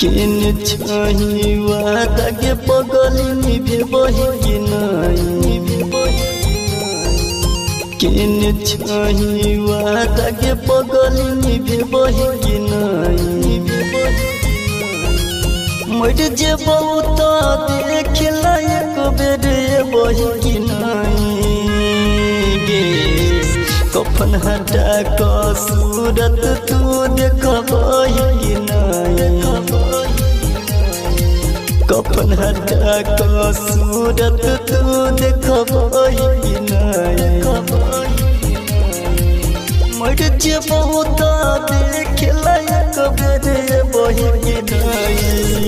किन छही वादा के पगली निभे बही कि नहीं किन छही वादा के पगली निभे बही कि नहीं मर जे बहुत देख लायक बेरे बही कि नहीं गे कफन हटा क सूरत तू देखबही कि नहीं कफन हटा क सूरत तू देखबही कि नहीं मर जे बहुत देख लायक बेरे बही कि नहीं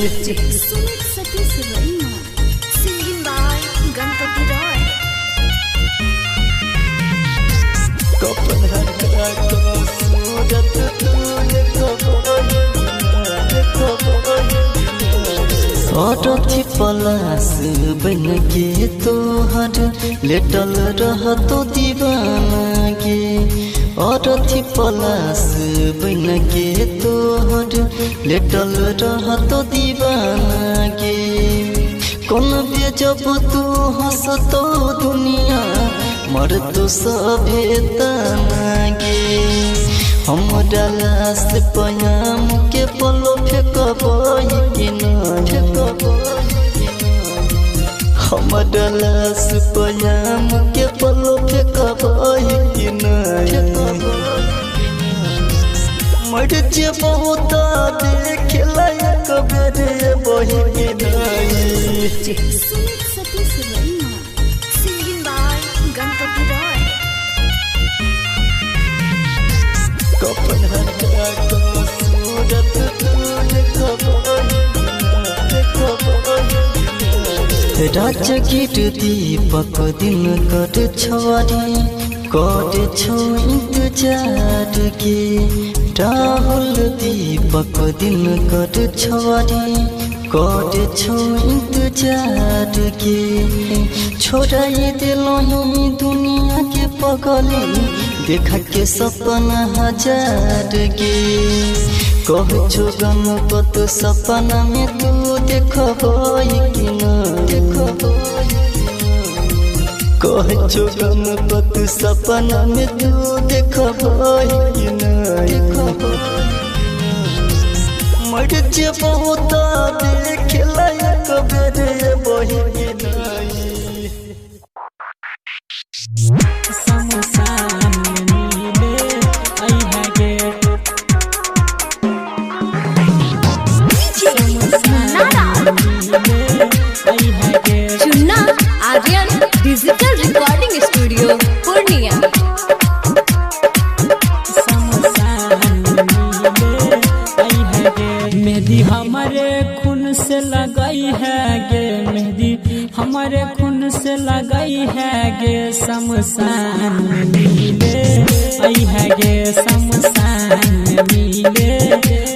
कफन हटा क सूरत तू देखबही अरथी पलास बन के तोहर लेटल रहतो दीवाना गे अरथी पलास बन के तोहर लेटल रहतो दीवाना गे कौन बेजब तू हंसतो दुनिया मर तो सभे तना गे हमरा लाश पयाम के पलो फेंकबही कि नहीं हमरा लाश पयाम के पलो फेंकबही कि नहीं मर जे बहुत देख लायक बेरे बही कि नहीं कफन हटा क सूरत तू देखबही राजगीर दीपक दिन कर छवारी कर छो इंतजार के राहुल दीपक दिन कर छवारी कर छो इंतजार के छोड़ाई दिलही दुनिया के पगली देखा के सपना हजार गे कह छो गणपत सपना में तू देखबही कि नहीं कह छो गणपत सपना में तू देखबही कि नहीं मर जे बहुत देख लायक बेरे बही कि नहीं Chunna Aryan digital recording studio Purnia मेहंदी हमारे खून से लगाई है गे मेहंदी हमारे खून से लगाई है गे शमशान मिले आई है गे शमशान मिले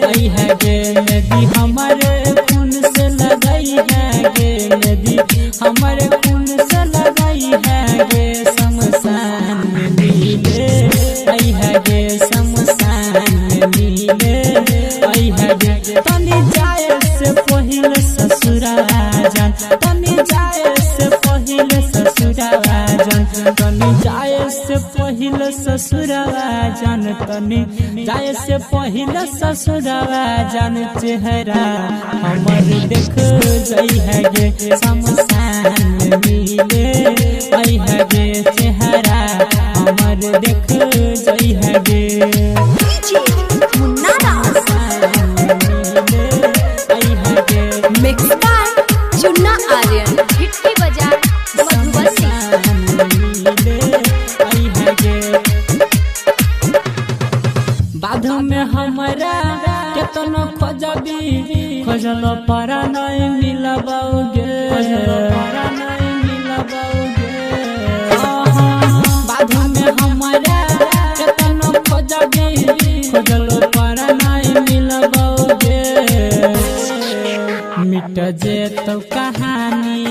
आई है गे मेहंदी हमारे खून से लगाई है गे मेहंदी हमारे खून से लगाई है गे शमशान मिले आई है गे शमशान मिले आई है गे तनी जाए से पहले ससुरा जान तनी जाए से पहले ससुरा जान तनी जाए से पहले ससुरा जान तनी जाए से पहले ससुरा जान चेहरा हमर देख जाई है गे शमशान मिले आई है गे चेहरा हमर देख जाई है गे चुन्ना आर्यन हिट्टी बाजार बाध में हमारा केतनो खोजबी खोजल पारा नहीं मिलबोगे बाध में हमारा केतनो खोजबी खोजल पारा जे तो कहानी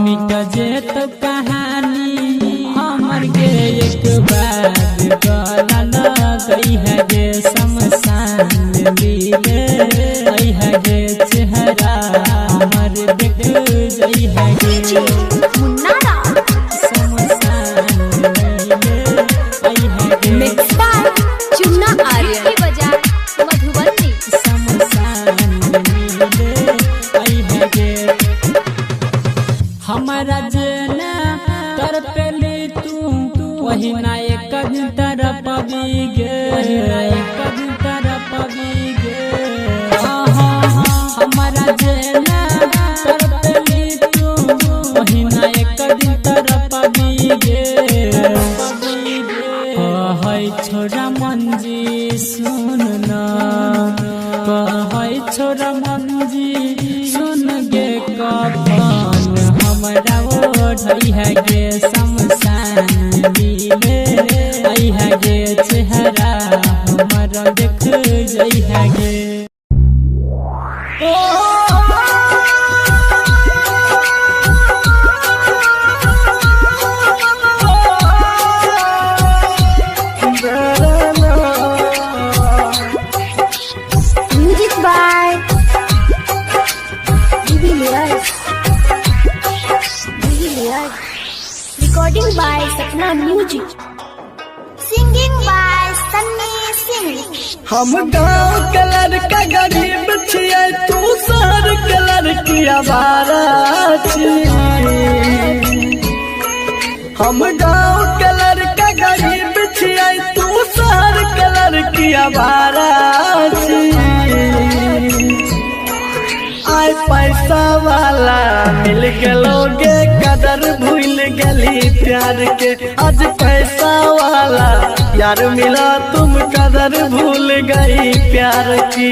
मिट जे तो कहानी हमर के एक बार गला लगई है गे शमशान मिले आई है गे चेहरा हमर देख जई है गे शमशान मिले आई है गे मिक्स बाय चुन्ना आर्यन की बजाय मधुबनी शमशान मिले आई है गे हमारा जना तर पेली तू वही ना एक दिन तरफ भी गे हमारा जना तर पेली तू वही ना एक दिन तरफ भी गे कहै छोरा मंजी सुन ना कहै छोरा मंजी सुन गे कफन हमरा ओढ़ई है गे शमशान मिले आई है गे चेहरा हमरा देख जई है गे music by recording by Sapna music singing by Sunny Singh हम गाँव के लड़का गरीब छियै तू शहर के लड़की आवारा छियै हम गाँव के लड़का गरीब छियै तू शहर के लड़की आवारा छियै आय पैसा वाला मिल गलोगे कदर भूल गली प्यार के आज पैसा वाला यार मिला तुम कदर भूल गई प्यार की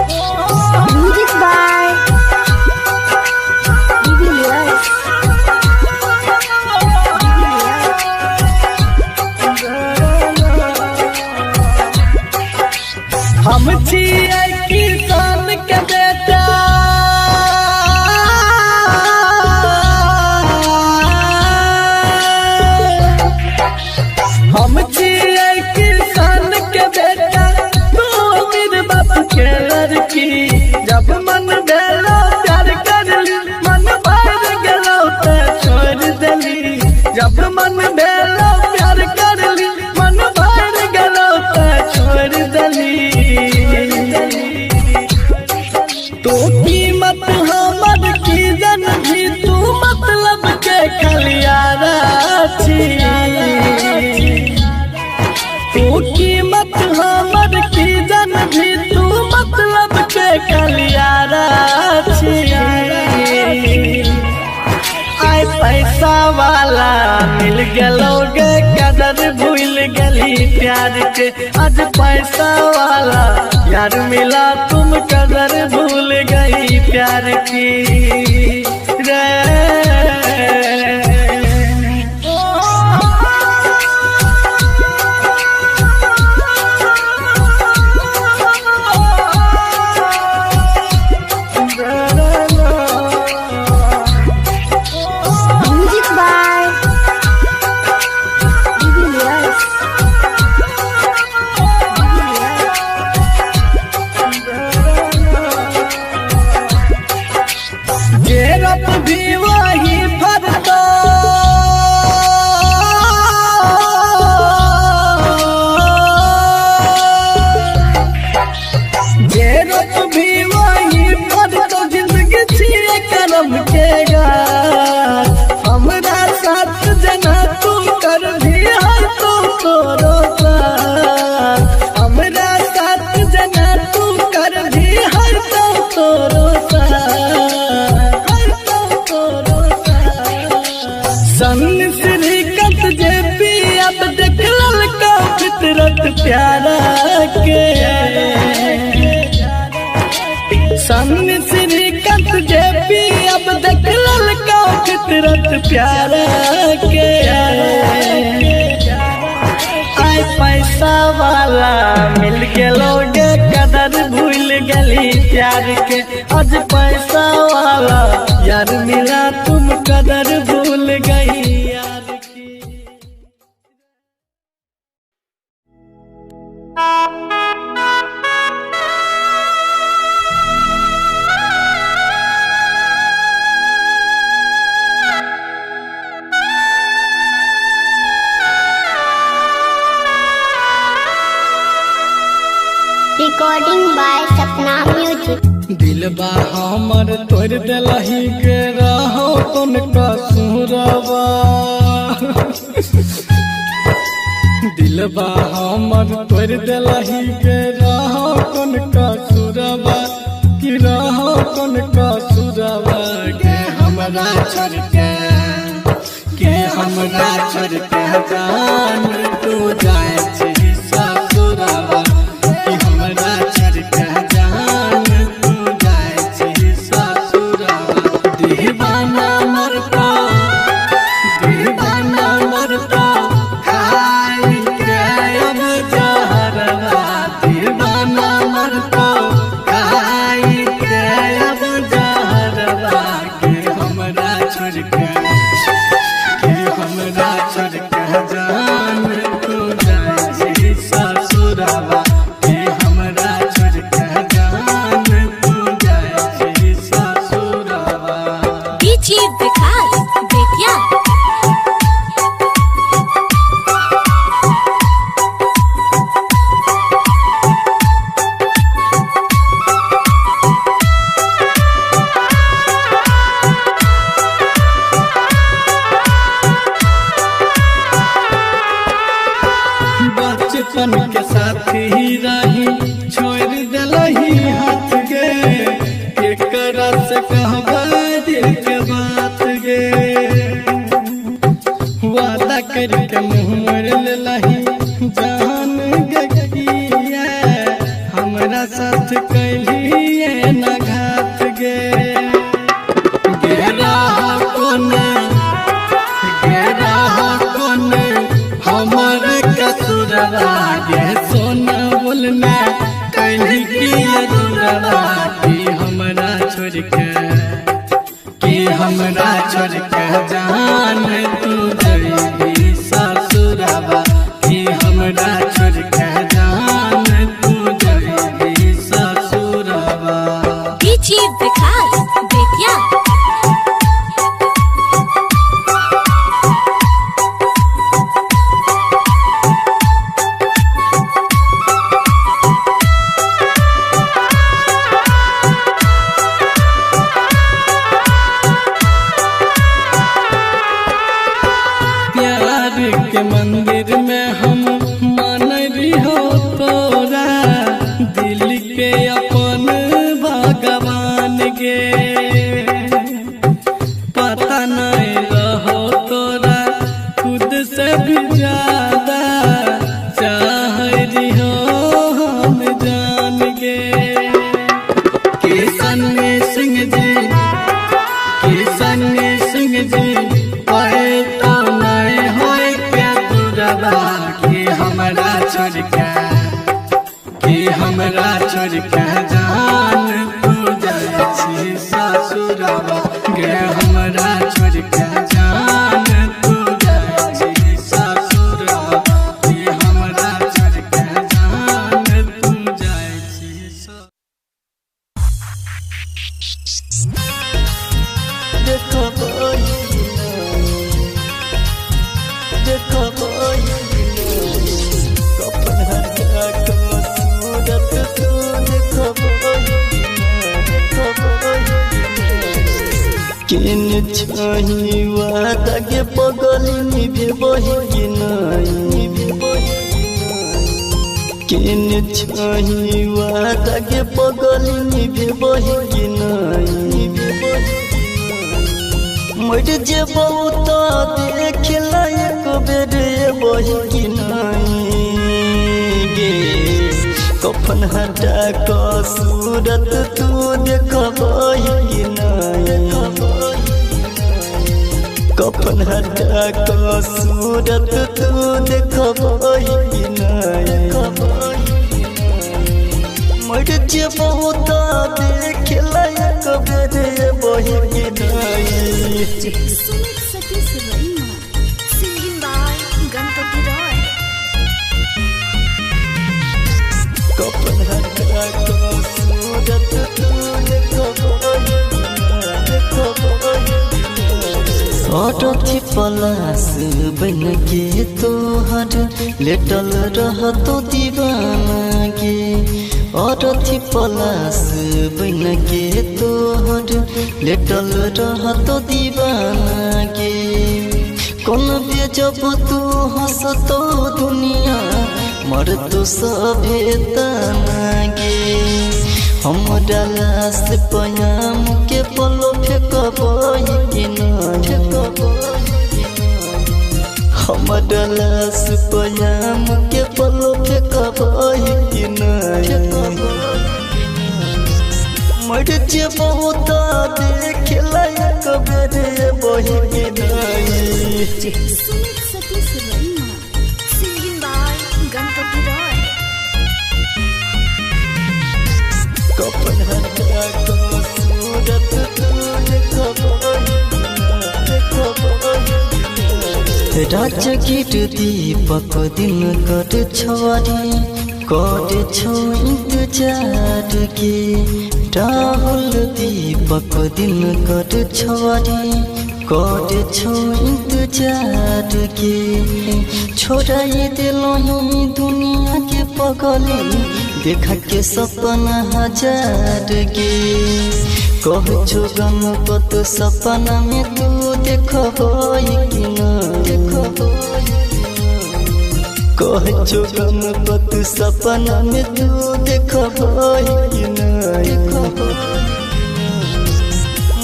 म्यूजिक बाय हम छियै किसान के बेटा हम छियै किसान के बेटा तू अमीर बाप के लड़की जब मन भेलो प्यार करली मन भर गेलो ते छोड़ देली जब मन भेलो प्यार करली मन भर गेलो ते छोड़ देली तो कीमत हमर की जन भी तू मतलब के खलियारा तू कीमत हमर की जन भी तू मतलब के खलियारा आय पैसा वाला मिल गलोगे कदर भूल गली प्यार के आज पैसा वाला यार मिला तुम कदर भूल गई प्यार की म्यूजिक बाय जेरप भी वही फरतो जेरप भी वही फरतो जिंदगी छिए करम के गाछ हमरा साथ जना तू कर भी है तो तोरो साथ हमरा साथ जना तू कर भी है तो तोरो सन श्रीकत जे पी अब देख ललका फितरत प्यारा के प्यार के आई पैसा वाला मिल गेलो गे कदर भूल गली प्यार के आज पैसा वाला यार मिला तुम कदर भूल गई यार की। Recording by Sapna Music. दिलबा हमर तोड़ दिलही के रहो कौन कसूरबा दिलबा हमर तोड़ दिलही के रहो कौन कसूरबा कि रहो कौन कसूरबा के हमरा छोड़ के हमरा छोड़ के जान तू जाए छी ससुरबा कि हमरा छोड़ के जान तू जाए छी ससुरबा दीवाना मरता खाई के अब जहरवा दीवाना मरता खाई के अब जहरवा के हमरा छोड़ के जान तू जाए छी ससुरबा कि हमरा छोड़ के जान तू जाए छी ससुरबा। डीजे विकास बेतिया। बचपन के साथी रही छोड़ दिलही हाथ गे केकरा से कहबा दिल के बात गे वादा करके मुँह मोड़ लेलही जान गकिया हमरा साथ कैलिए न घात गे गेरा कोने हमर कसूरबा गे सोना बोलना कहीं की अधूरबा कि हमरा छोड़ के जान तू जइबी ससुरबा कि हमरा छोड़ के जान तू जइबी ससुरबा। डीजे विकास बेतिया। प्यार के मंदिर में हम मान रही हो तोरा दिल के अपन भगवान गे पता नहीं रहो तोरा खुद से भी ज्यादा चाह रही हो हम जान गे किशन सिंह जी पाए तो नहीं होए क्या दूरबा कि हमरा छोड़ के जान तू जाए छी ससुरबा गे हमरा छोड़ के जान तू जाए छी ससुरबा कि हमरा छोड़ के जान तू जाए छी केन छही वादा के पगली निभेबही कि नहीं केन छही वादा के पगली निभेबही कि नहीं मर जेबौ तो देख लायक बेर बही कि नहीं गे कफन हटा क सूरत तू देखबही कि नहीं कफन हटा का सूरत तू देखबई कि नहीं मर जे बहुत देख लायक बेरे बही कि नहीं Singing by Ganpati Roy. कफन हटा का सूरत तू देखबई औरथी पलास बन के तोहर लेटल रहतो दीवाना गे औरथी पलास बन के तोहर लेटल रहतो दीवाना गे कौन बेजब तू हंसतो दुनिया मर तो सभे तना गे हमरा लाश पयाम के पलो फेंकबई कि नहीं हमरा लाश पयाम के पलो फेंकबई कि नहीं मर जे बहुत देख लायक बेरे बही कि नहीं Singing by Ganpati Roy. कफन हटा का सूरत तू देखबई राजगीर दीपक दिन कर छवारी कर छो इंतजार के राहुल दीपक दिन कर छवारी कर छो इंतजार के छोड़ाई दिलही दुनिया के पगली देखा के सपना हजार गे कह छो गणपत सपना में तू देखबई कि नहीं कह छो गणपत सपना में तू देखबई कि नहीं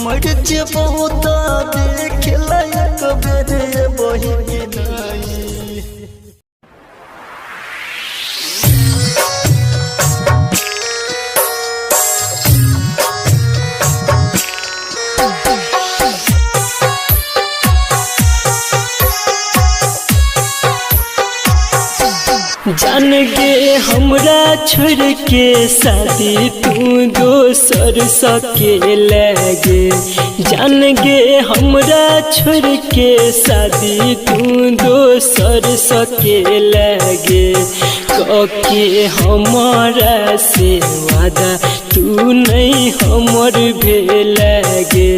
मर जे बहुत देख लायक बेरे बही कि नहीं जान गे हमरा छोड़ के शादी तू दोसर सके लगे जान गे हमरा छोड़ के शादी तू दोसर सके लगे कके हमारा से वादा तू नहीं हमर भेलगे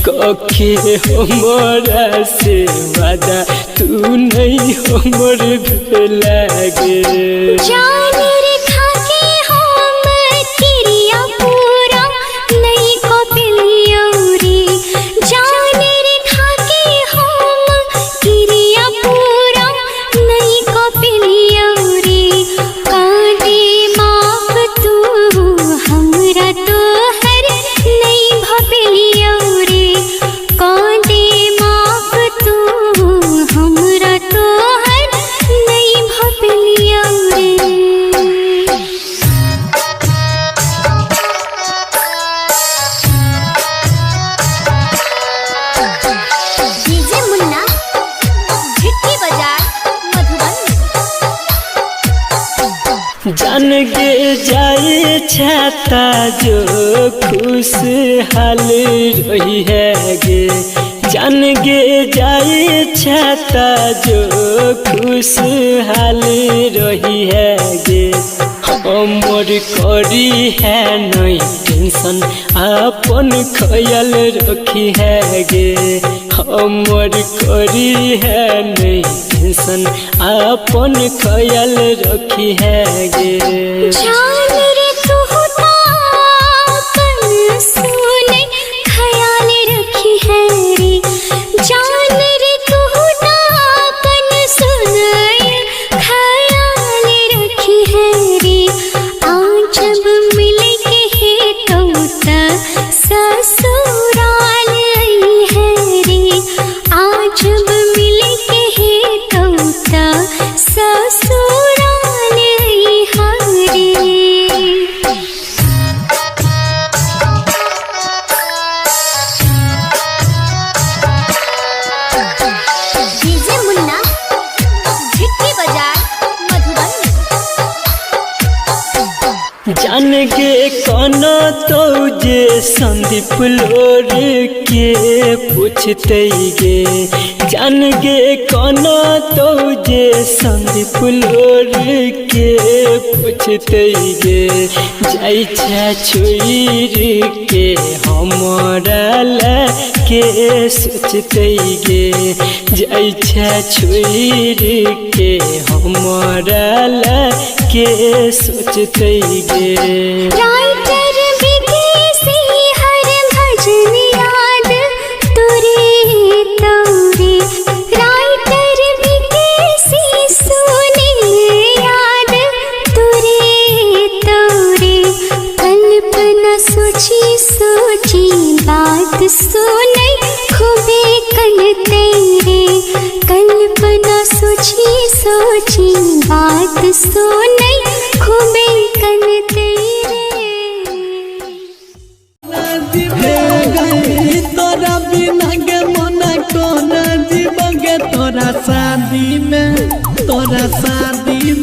कके हमारा से वादा तू नहीं हमर भेलगे जान रे खाके हम किरिया पूरा नहीं को पिलियोरी जान रे खाके हम किरिया पूरा नहीं को पिलियोरी कांदे माफ तू हमरा तो हर नहीं भपिलियोरी कांदे माफ तू हमरा तो हर नहीं भपिलियोरी डीजे मुन्ना झिटकी बाजार मधुबनी जान गे जाए छाता जो खुशहाल रही है गे जान गे जाए छाता जो खुशहाल रही है गे हमर करी है नहीं टेंशन अपन ख्याल रखी है गे हमर करी है नहीं टेंशन अपन ख्याल रखी है गे जान रे तू ताकन सुने ख्याल रखी है रे जान रे तू ताकन सुने ख्याल रखी है रे आज जब मिले के है तो ससुराल आई है रे आज जब मिले के है तो ससुराल आई है रे जान गे कोना तो जे संदीप लोर के पूछते गे जान गे कोना तो जे संदीप लोर के पूछते गे जाई छा छोड़ के हमरा के सोचते गे जाई छा छोड़ के हमरा के सोचते गे राइटर विदेशी हर भजन याद तुरे तोरे राइटर विदेशी सुने याद तुरे तोरे कल्पना सोची सोची बात सुने खूबे कल तेरे कल्पना सोची सोची बात सुने खूबे कल तोरा बिना गे मना कोना जीवगे तोरा शादी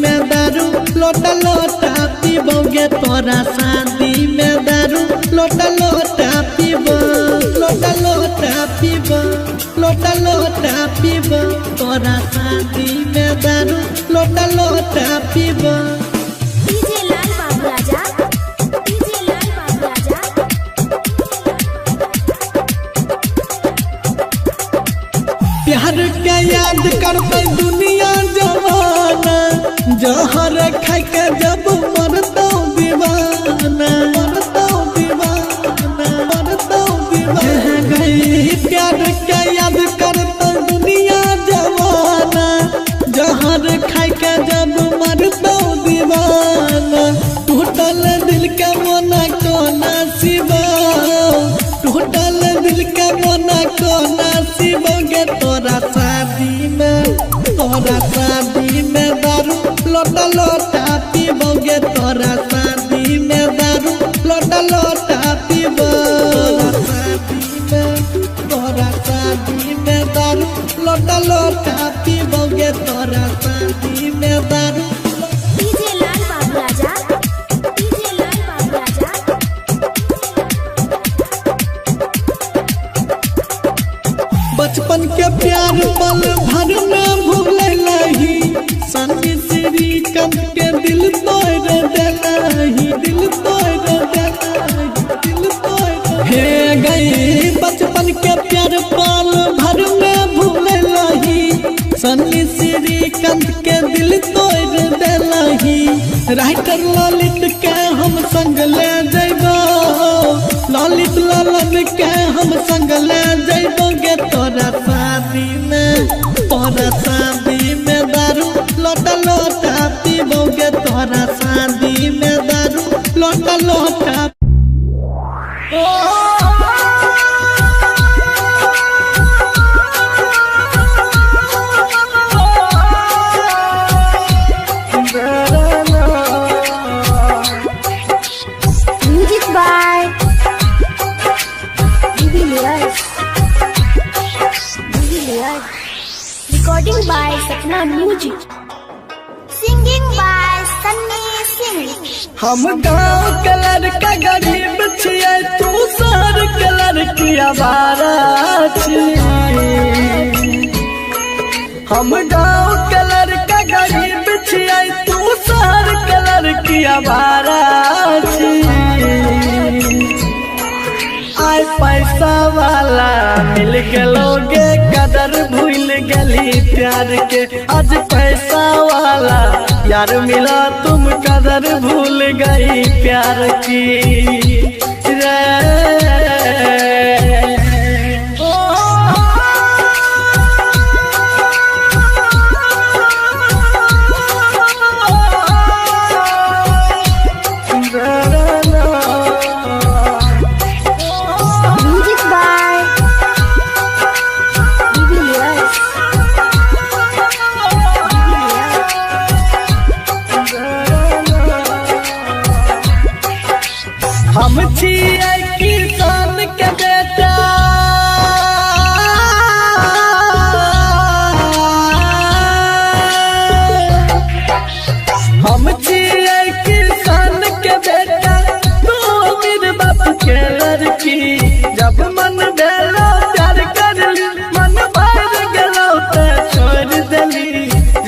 में दारू लोटा लोटा पीबोगे तोरा शादी में दारू लोटा लोटा पीबो लोटा लोटा पीबो लोटा लोटा पीबो तोरा शादी में दारू लोटा लोटा पीबो डीजे लाल बाबू राजा डीजे लाल बाबू राजा प्यार के याद करते दुनिया जवाना जहर खाई के जब मरतो दीवाना गई प्यार के याद करते दुनिया जवाना जहर खाई के जब मरतो दीवाना टूटल दिल के मोना कोना सिवा टूटल दिल के मोना कोना सिवोगे तोरा शादी में दारू लोटा लोटा पीबोगे तोरा शादी में दारू लोटा लोटा पीबो तोरा शादी में दारू लोटा लोटा पीबोगे तोरा शादी में दारू डीजे लाल बाबू राजा डीजे लाल बाबू राजा बचपन के प्यार पल भर में भूल लही सन्नी श्री कम के दिल तोड़ देलही हे गई बचपन के प्यार पल भर में भूल लही सन्नी श्री कंत के दिल तोड़ देलही राइटर ललित के हम संग ले जइबो ललित लालन के हम संग ले जइबोगे तोरा शादी में दारू लोटा लोटा पीबोगे तोरा शादी में दारू लोटा लोटा music by recording by Sapna music singing by Sunny Singh हम गाँव के लड़का गरीब छियै तू शहर के लड़की आवारा छियै हम गाँव के लड़का गरीब छियै तू शहर के लड़की आवारा छियै आय पैसा वाला मिल गेलोगे कदर भूल गली प्यार के आज पैसा वाला यार मिला तुम कदर भूल गई प्यार की रे म्यूजिक बाय हम छियै किसान के बेटा हम छियै किसान के बेटा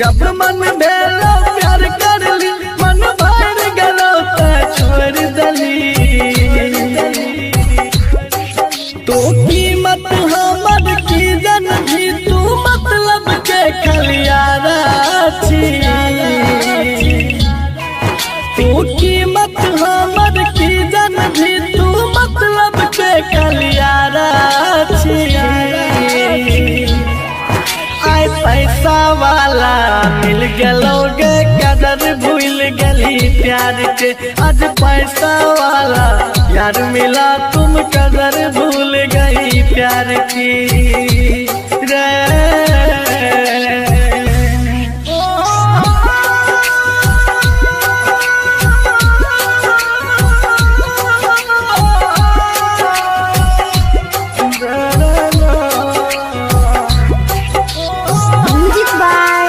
जब मन भेलो प्यार कर ली मन भर गलो तो छोड़ दली तो कीमत हमर की जन भी तू मतलब के खलियारा छी तू कीमत हमर की जन भी तू मतलब के खलियारा छी आय पैसा वाला मिल गलोगे कदर भूल गली प्यार के आज पैसा वाला यार मिला तुम कदर भूल गई प्यार की रे म्यूजिक बाय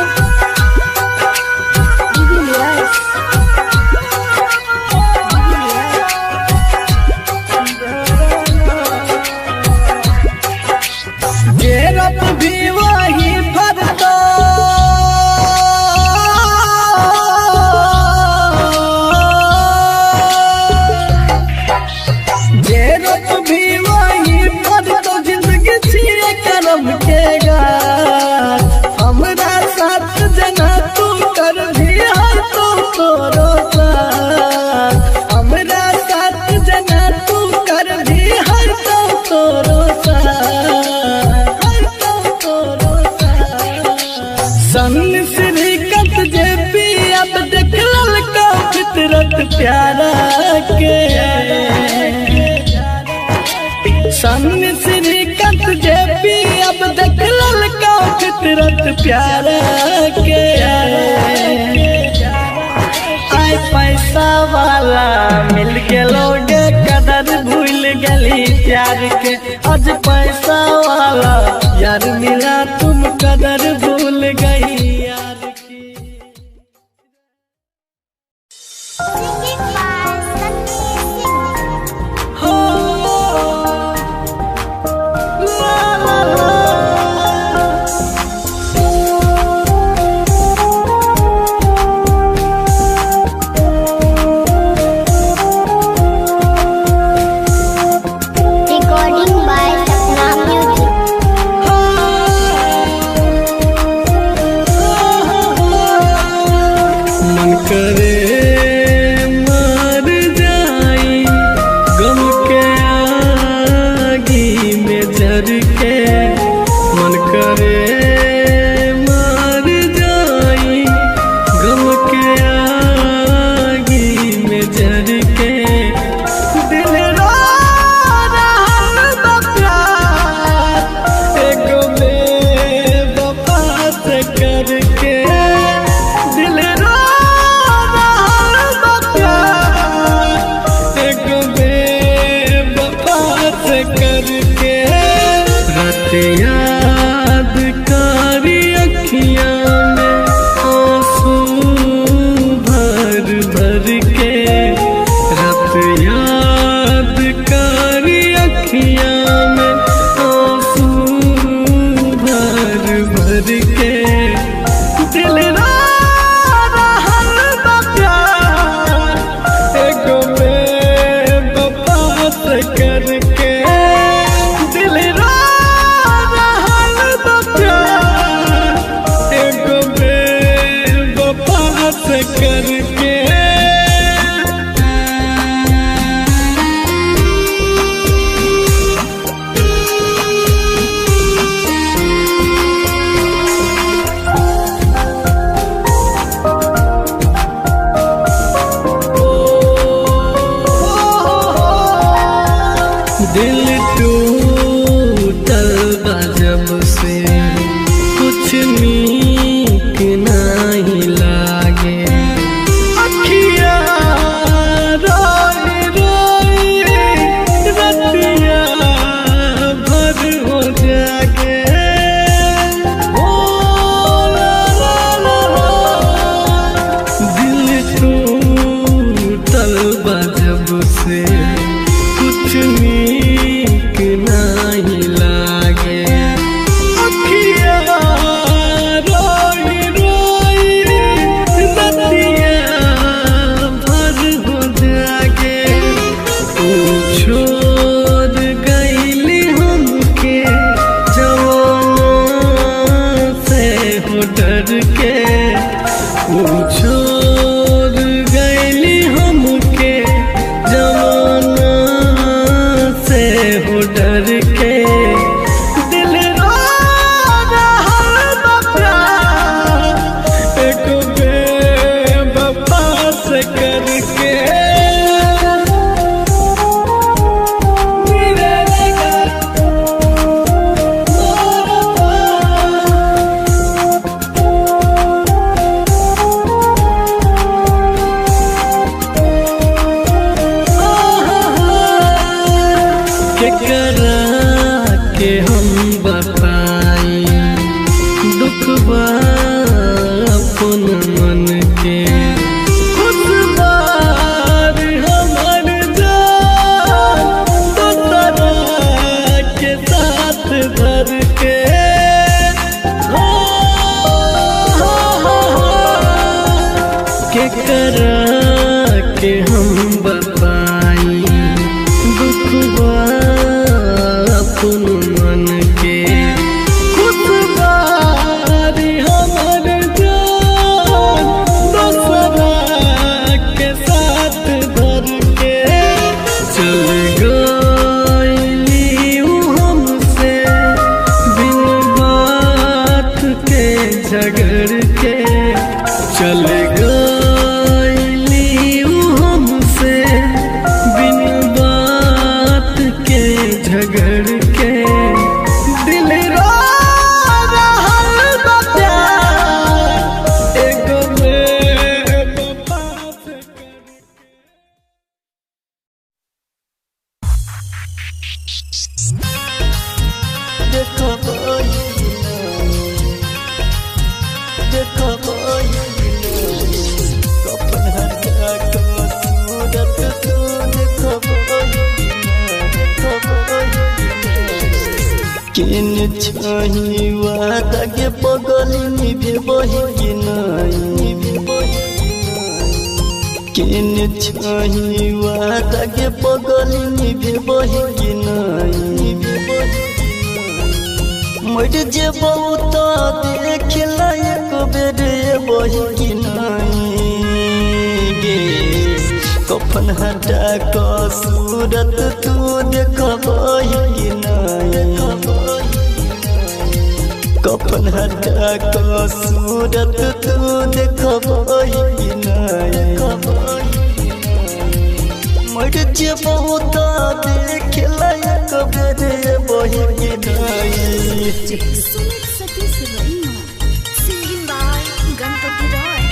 गेरप भी वही भरतो गेरप भी वही भरतो जिंदगी छिए करम के गार हमरा साथ जना तू कर भी हर तो तोरो साथ हमरा साथ जना तू कर भी हर तो तोरो सन श्रीकंठ जे पी अब देख ललका फितरत प्यारा के सन श्रीकंठ जे पी अब देख ललका फितरत प्यारा के आय पैसा वाला मिल गलोगे कदर भूल गली प्यार के आज पैसा वाला यार मिला तुम कदर भूल गई यार की हो ला ला ला रिकॉर्डिंग बाय सपना म्यूजिक। मन करे मर जाई गम के आगी में जर के मन करे मर जाई गम के आगी में जर के दिल रो रहल बा प्यार एगो बेवफा से करके दिल रो रहल बा प्यार एगो बेवफा से करके रात याद कारी अखियां में आंसू भर भर के रात याद कारी अखियां में आंसू भर भर के दिल के छोड़ गईली हमके जमाना से हो डर के दिल रो रहल बा प्यार एक बेवफा से करके के हम बताई दुखबा अपन मन के खुद बार हमर जान तो तारा के साथ भर के करा के हम बताई दुखबा अपन मन के खुद बारी हमर जान दोसरा के साथ धर के चल गईली हमसे बिन बात के झगड़ के चल गईली हमसे बिन बात के झगड़ के दिल रो रहल बा प्यार एगो बेवफा से किन छही वादा के पगली निभे बही कि नहीं किन छही वादा के पगली निभे बही कि नहीं मर जे बहुत देख लायक बेरे बही कि नहीं गे कफन हटा क सूरत तू देखबही कि नहीं कफन हटा क सूरत तू देखबही कि नहीं मर जे बहुत देख लायक बेरे बही कि नहीं Sumit Satish Verma, singing by Ganpati Roy.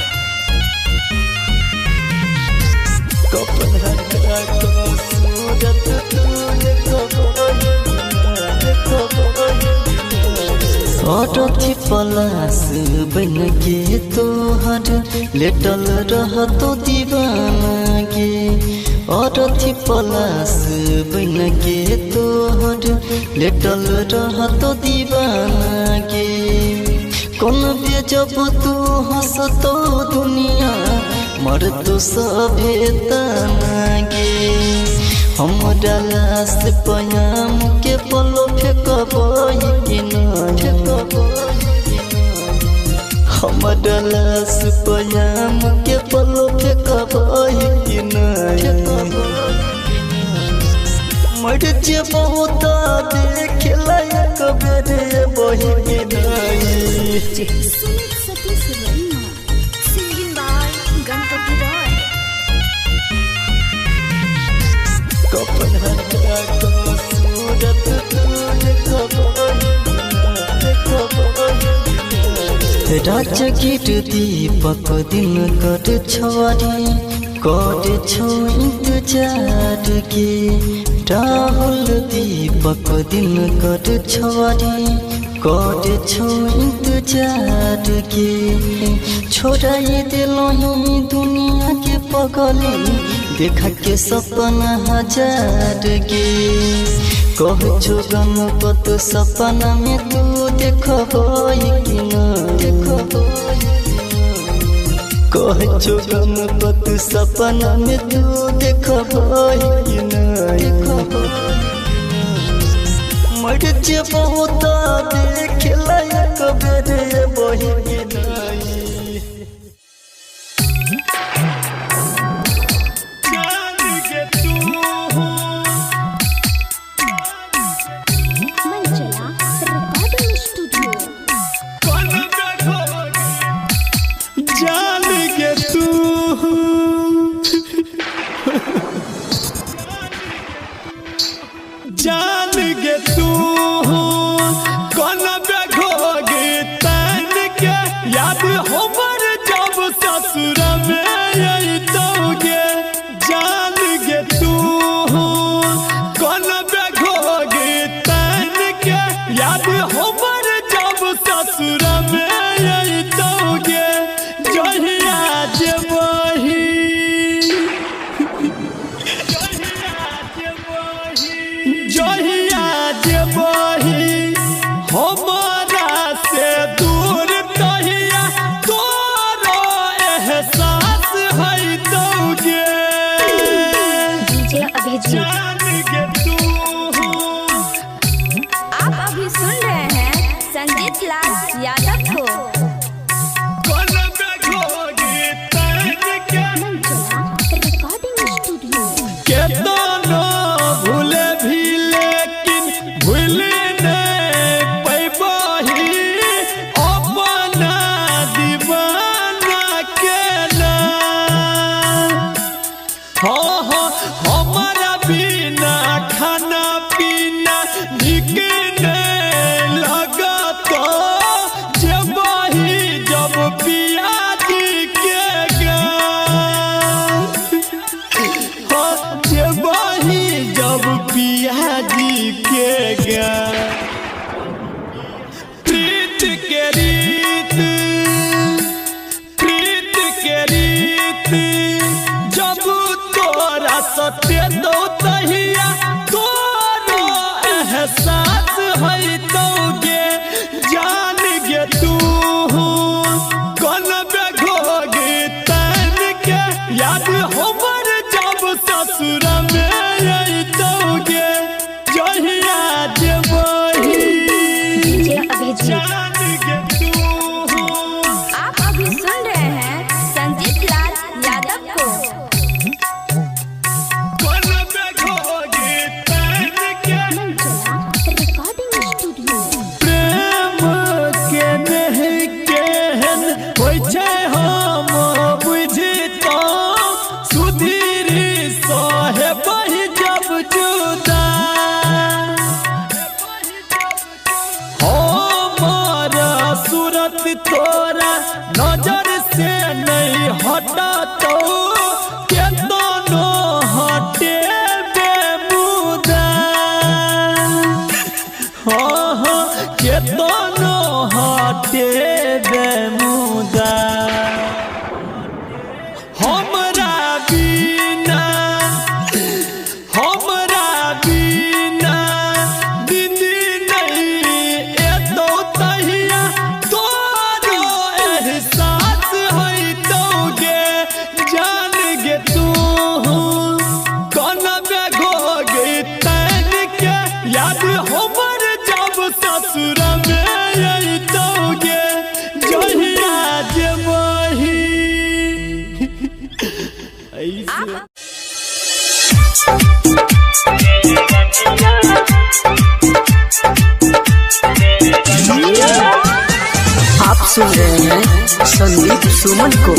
कफन हटा क सूरत तू देखबही अरथी पलास बन के तोहर लेटल रहतो दीवाना गे अरथी पलास बन के तोहर लेटल रहतो दीवाना गे कौन बेजब तू हंसतो दुनिया मर तो सभे तना गे हमरा लाश पयाम के पलो फेंकबही कि नहीं हमरा लाश पयाम के पलो फेंकबही कि नहीं मर जे बहुत देख लायक बेरे बही कि नहीं Sumit Satish Verma, singing by Ganpati Roy. कफन हटा क सूरत तू देखबही राजगीर दीपक दिन कर छवारी कर छो इंतजार के राहुल दीपक दिन कर छवारी कर छो इंतजार के छोड़ाई दिलही दुनिया के पगली देखा के सपना हजार गे कह छो गणपत सपना में तू देखबही कि नहीं कह छो गणपत सपना में तू देखबही कि नहीं मर जे बहुत देख लायक बेरे बही कि नहीं। याद हमर जब ससुर में अइतोगे जान गे तू कौन बेघोगे तन के याद हमर जब ससुर में अइतोगे जहिया जेबही जहिया जेबही हमारा से दूर तहिया तोरो एहसास होइतोगे डीजे अभिजीत। जान गे तू आप अभी सुन रहे हैं संजीत लाल यादव को। कौन बेघोगी तन के रिकॉर्डिंग स्टूडियो। केतनो भूले भी लेकिन भूल नहीं पैबही अपना दीवाना के नाम। हमारा बिना खाना पीना निक नहीं लगता जेबही जब पियाजी के गाँव जेबही जब पियाजी के गाँव प्रीत के रीत जब तोरा सत्य दो तहिया तोरो एहसास होइतोगे जान गे तू कौन बेघोगे तन के याद हमर जब ससुर में अइतोगे जहिया जेबही डीजे अभिजीत। जान गे तू आप अभी सुन रहे हैं संजीत लाल यादव को। कौन बेघोगे तन के रिकॉर्डिंग स्टूडियो। प्रेम के नहीं केहन होइ छै हम बुझितो सुधीरी सहे बहि जब जुदा हमर सूरत तोरा नजर से नहीं हटतो केतनो हटे बेमुदा केतनो हटे बेमुदा हमरा बिना दिन नहीं एतो तहिया तोरो एहसास होइतोगे जान गे तू कौन बेघोगे तन के याद हमर जब ससुर में अइतोगे जहिया जेबही आप आप सुन रहे हैं संदीप सुमन को।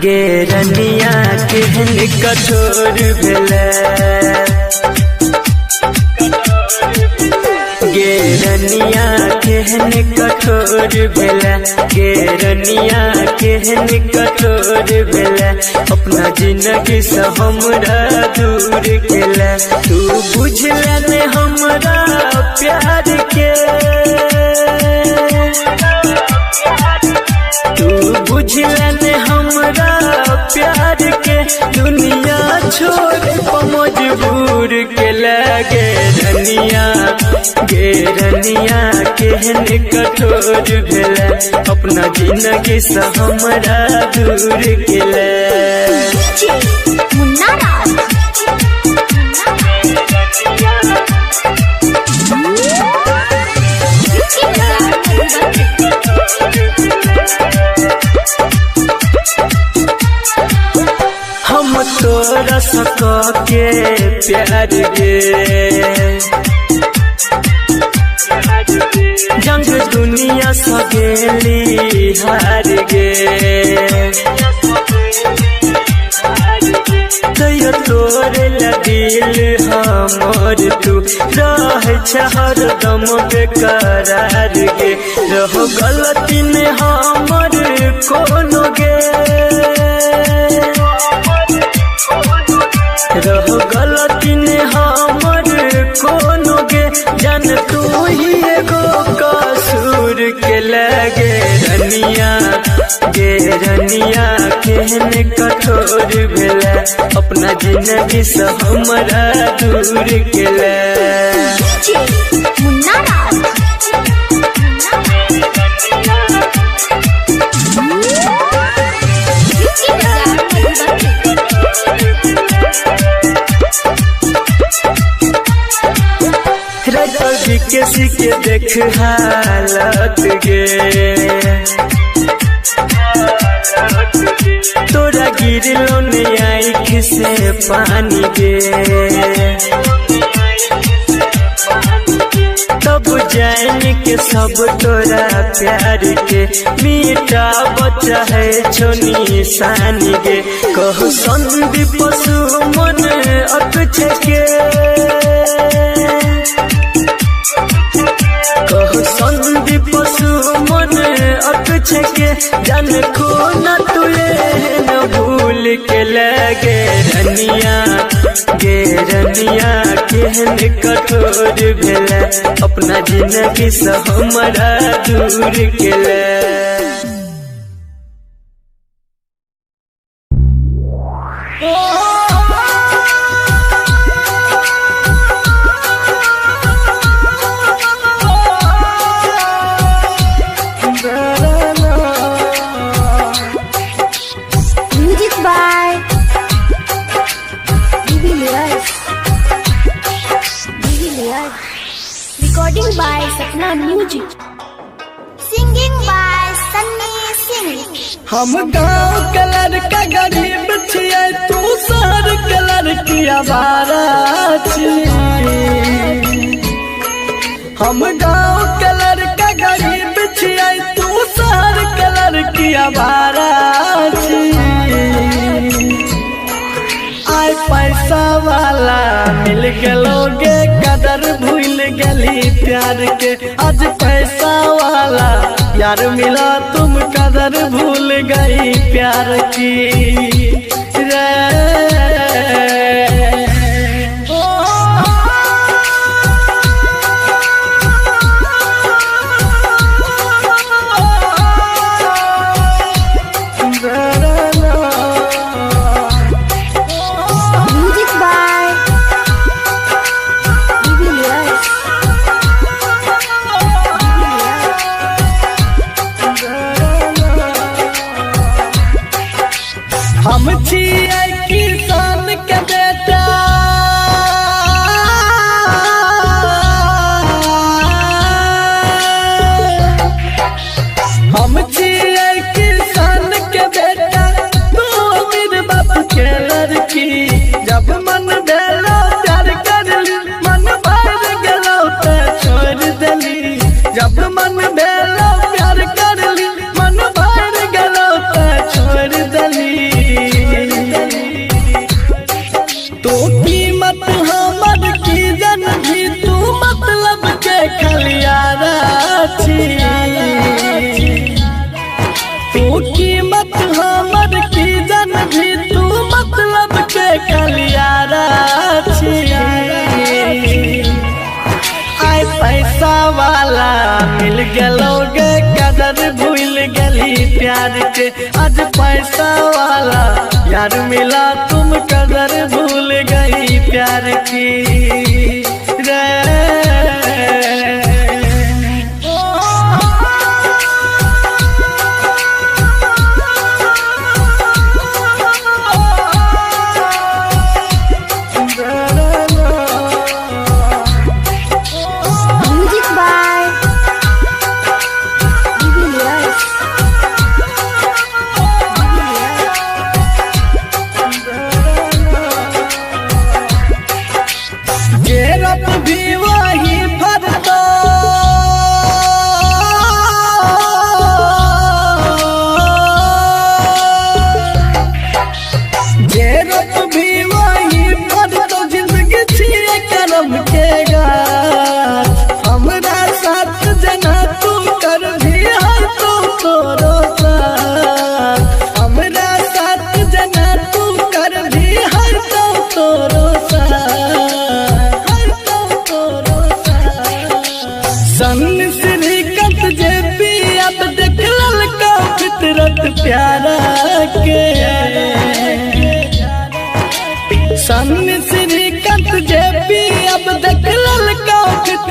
गेरनिया केहन कठोर भेलै गेरनिया केहन कठोर भेलै गेरनिया केहन कठोर भेलै अपना जिंदगी से हमरा दूर केलै तू बुझले ने हमरा प्यार के तू बुझले ने हमरा प्यार के दुनिया छोड़ मजबूर के लगे गेरनिया केहन कठोर भेलै अपना जिंदगी से हमरा दूर केलै मुन्ना राज। हम तोरा सक के प्यार गे जंग दुनिया सगेली हार गे तैयो तोरे दिल हमर तू रह हरदम बेकरार गे रहो गलती ने हमर कोनो गे रहो गलती ने हमर कोनो गे जान तू ही एगो कसूर के लगे रनिया गे रनिया केहन कठोर भेला अपना जिंदगी से हमरा दूर केला मुन्ना राज किसी के देख हालत गे तोरा गिरलो ने आँख से पानी गे तब जान के सब तोरा प्यार के मीठा बच्चा है छोनी सानी गे कहो संदीप सुमन अक्षय के कहो संदीप सुमन अक्षय के जान को न तुए न भूल के लगे रनिया गे रनिया केहन कठोर भेला अपना जिंदगी से हमरा दूर केला music by recording by Sapna music singing by Sunny Singh हम गाँव के लड़का गरीब छियै तू शहर के लड़की आवारा छियै हम गाँव के लड़का गरीब छियै तू शहर के लड़की आवारा छियै आय पैसा वाला मिल गेलोगे कदर भूल गली प्यार के आज पैसा वाला यार मिला तुम कदर भूल गई प्यार की रे म्यूजिक बाय हम छियै किसान के बेटा हम छियै किसान के बेटा तू अमीर बाप के लड़की जब मन भेलो प्यार करली मन भर गेलो त छोड़ देली जब मन भेलो प्यार करली मन भर गेलो त छोड़ देली तो कीमत हमर की जन भी तू मतलब के खलियारा तू कीमत हमर की जन भी तू मतलब के खलियारा आय पैसा वाला मिल गेलोगे कदर भूल गली प्यार के आज पैसा वाला यार मिला तुम कदर भूल गई प्यार की रे म्यूजिक बाय गेरा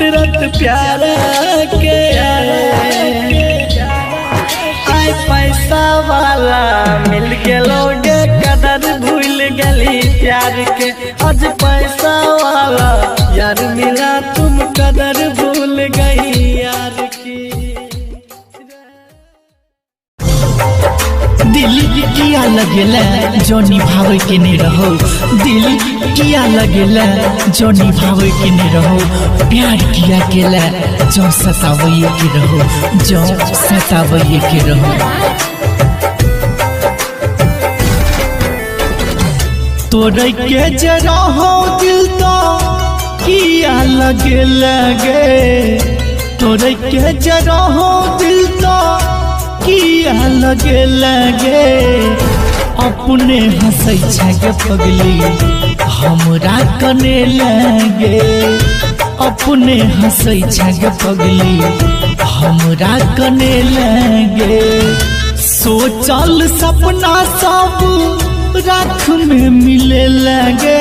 फितरत प्यार के आई पैसा वाला मिल गेलो गे कदर भूल गली प्यार के आज पैसा वाला यार मिला तुम कदर भूल गई यार की दिल किया लगेला जो निभावे के नहीं रहो दिल किया लगेला जो निभावे के नहीं रहो प्यार किया केला जो सतावे के रहो जो सतावे के रहो तोरे के जरा हो दिल तो किया लगेला गे तोरे के जरा हो दिल तो किया लगे लगे अपने हंसै छगे पगली हमरा कने लगे अपने हंसै छगे पगली हमरा कने लगे सोचल सपना सब राख में मिले लगे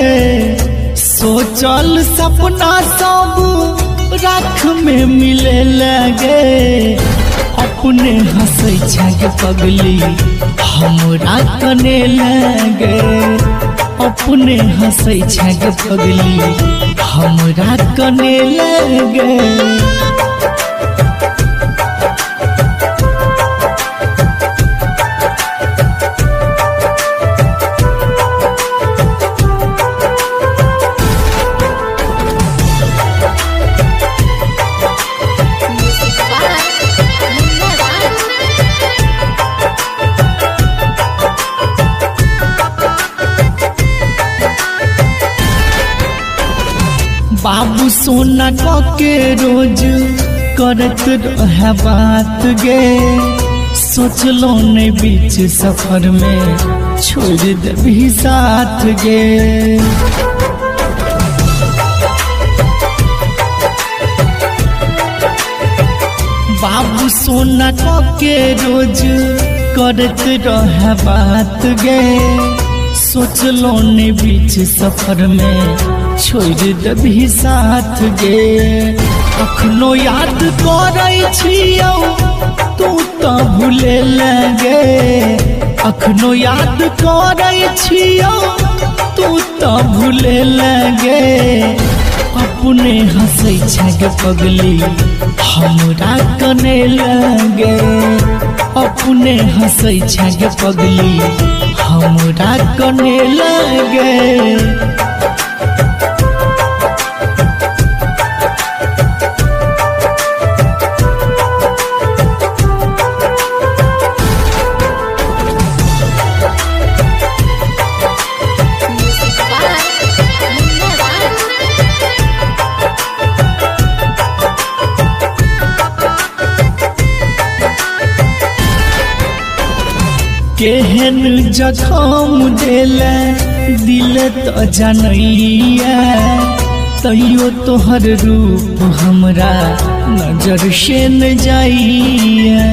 सोचल सपना सब राख में मिले लगे अपने हंसै छगे पगली हमरा कने लगे अपने हंसै छगे पगली हमरा कने लगे बाबू सोना के रोज करत रहे बात गे सोचलो ने बीच सफर में छोड़ देबी साथ गे बाबू सोना के रोज करत रहे बात गे सोचलो ने बीच सफर में छोड़ देबी साथ गे अखनो याद करै छियौ तू तो भूले लगे अखनो याद करै छियौ तू तो भूले लगे अपने हंसै छगे पगली हमरा कने लगे अपने हंसै छगे पगली हमरा कने लगे केहन जखम देले दिल तो जनैया तैयो तोहर रूप हमरा नजर से न जाइया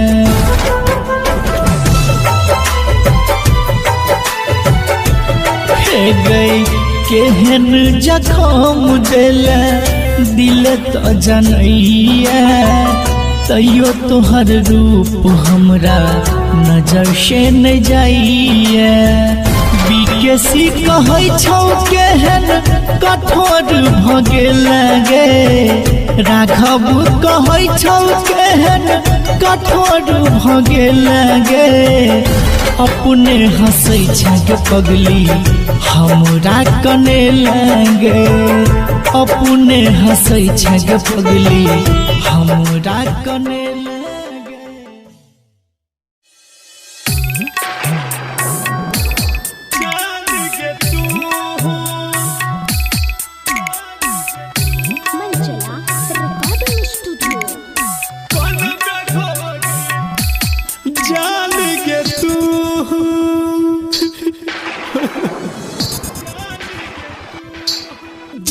हे गई केहन जखम देले दिल तो जनैया तैयो तोहर रूप हमरा नजर से न जाइए बीकेसी कहै छौ केहन कठोर भगे लगे राघव कहै छौ केहन कठोर भगे लगे अपने हंसै छगे पगली हमरा कने लगे अपने हंसै छगे पगली हमरा कने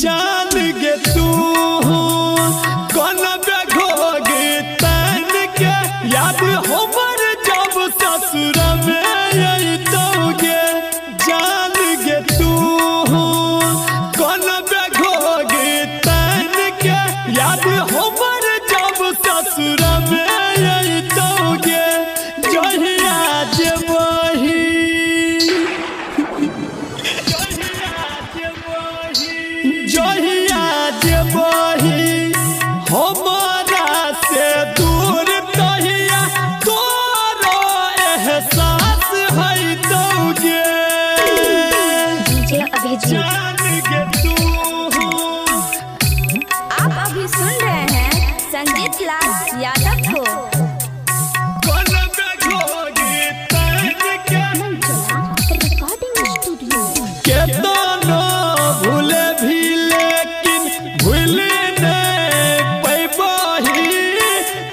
जान गे तू कौन बेघोगे अभिजीत। आप अभी सुन रहे हैं संजीत लाल यादव को। भूले भी लेकिन भूल नहीं पैबही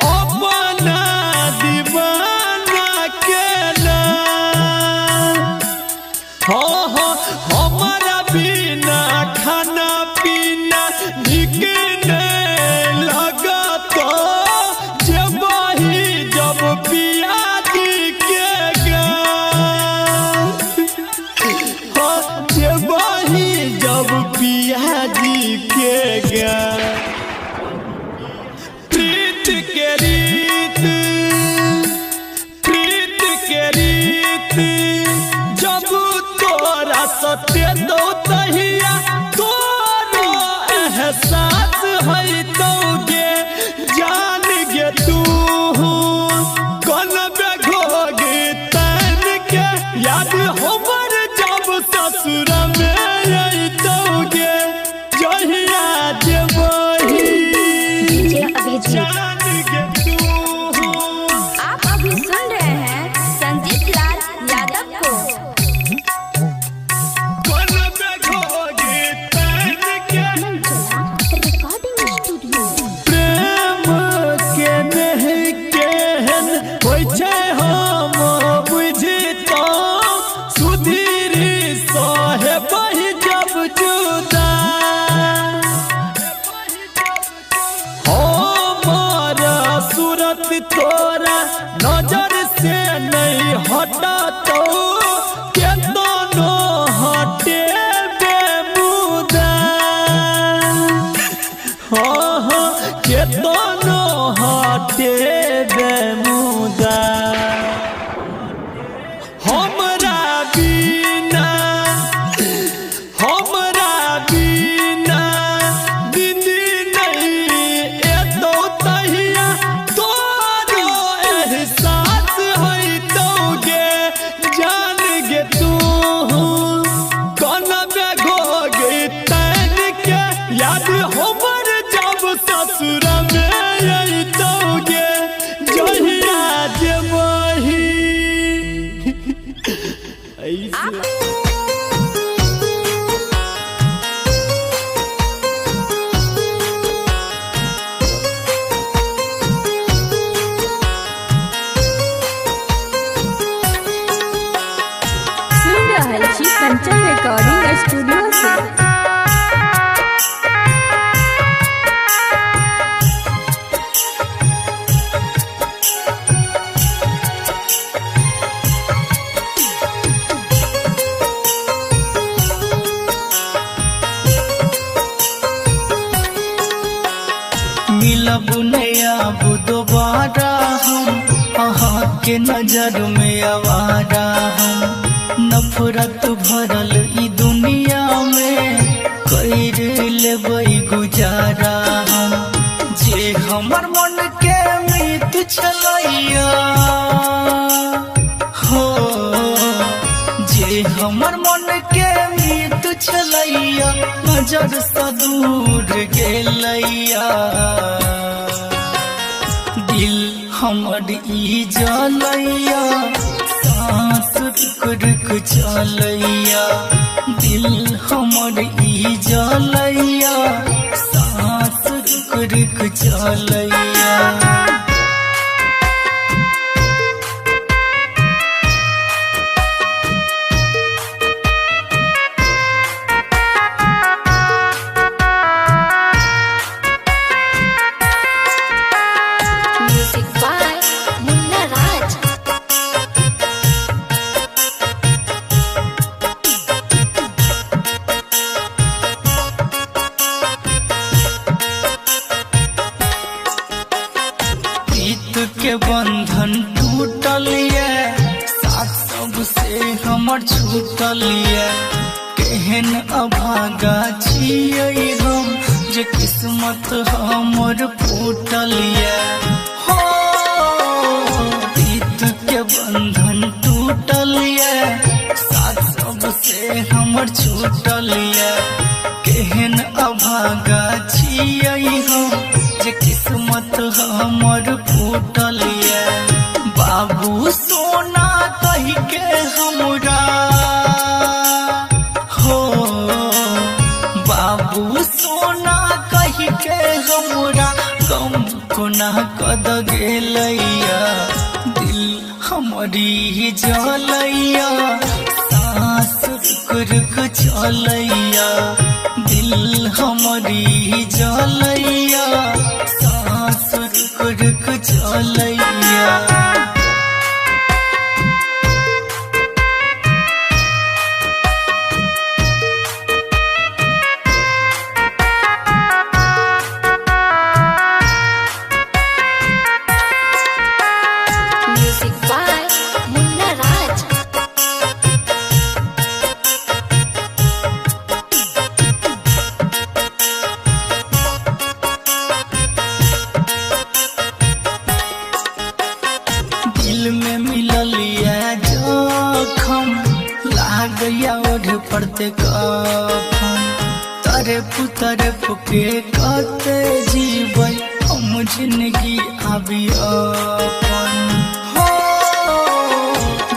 अपना दीवाना के नाम। हमारा बिना खाना पीना निक नहीं लगता जब वही जब पियाजी के गाँव जब वही जब पियाजी के गाँव। प्रीत के रीत जब तोरा सत्य दो तहिया तोरो एहसास है तोगे जान गे तू कौन बेघोगे तैन के याद हमर जब ससुर में अइतोगे जहिया जेबही अभिजीत। जान गे तू। आप अभी सुन रहे हैं संजीत लाल यादव को। कौन बेघोगे तैन के प्रेम के नहीं केहन होइ छै हम बुझितो सुधीरी सहे बहि जब जुदा हमारा सूरत तोरा नजर से नहीं हटतो केतनो हटे बेमुदा केतनो हटे बेमुदा हमरा बिना दीदी नहीं एतो तहिया तोरो एहसास है तोगे जान गे तू कौन बेघोगे तैन के याद हमर जब ससुर में अइतोगे जहिया जेबही सुन रहल छी कंचन रिकॉर्डिंग स्टूडियो से। मिलब नहीं अब दोबारा हम अहाँ के नजर में आवारा हम नफरत भरल ई दुनिया में कर लेबै गुजारा हम जे हमर मन के मीत छलैया हो जे हमर मन के मीत छलैया नजर सँ दूर गेलैया दिल हमर ई जलैया सांस रुक रुक चलैया दिल हमर ई जलैया सांस रुक रुक चलैया। म्यूजिक बाय मुन्ना राज। प्रीत के बंधन टूटल ये साथ सबसे हमर छूटल ये केहन अभागा छियै हम जे किस्मत हमर फूटल ये हो प्रीत के बंधन टूटल ये साथ सबसे हमर छूटल छूटलिया केहन अभागा छियै हम जे किस्मत हमर फूटलिया बाबू सोना कहि के हमरा हो बाबू सोना कहि के हमरा गम कोना कद गेलैया दिल हमारी जलैया सांस रुक चलैया दिल हमारी जलैया सांस रुक चलैया म्यूजिक बाय मुन्ना राज। दिल में मिललिया जखम लागया ओढ़ पड़ते कफन तरफ के कते जीवै हम जिंदगी आबी अपन हो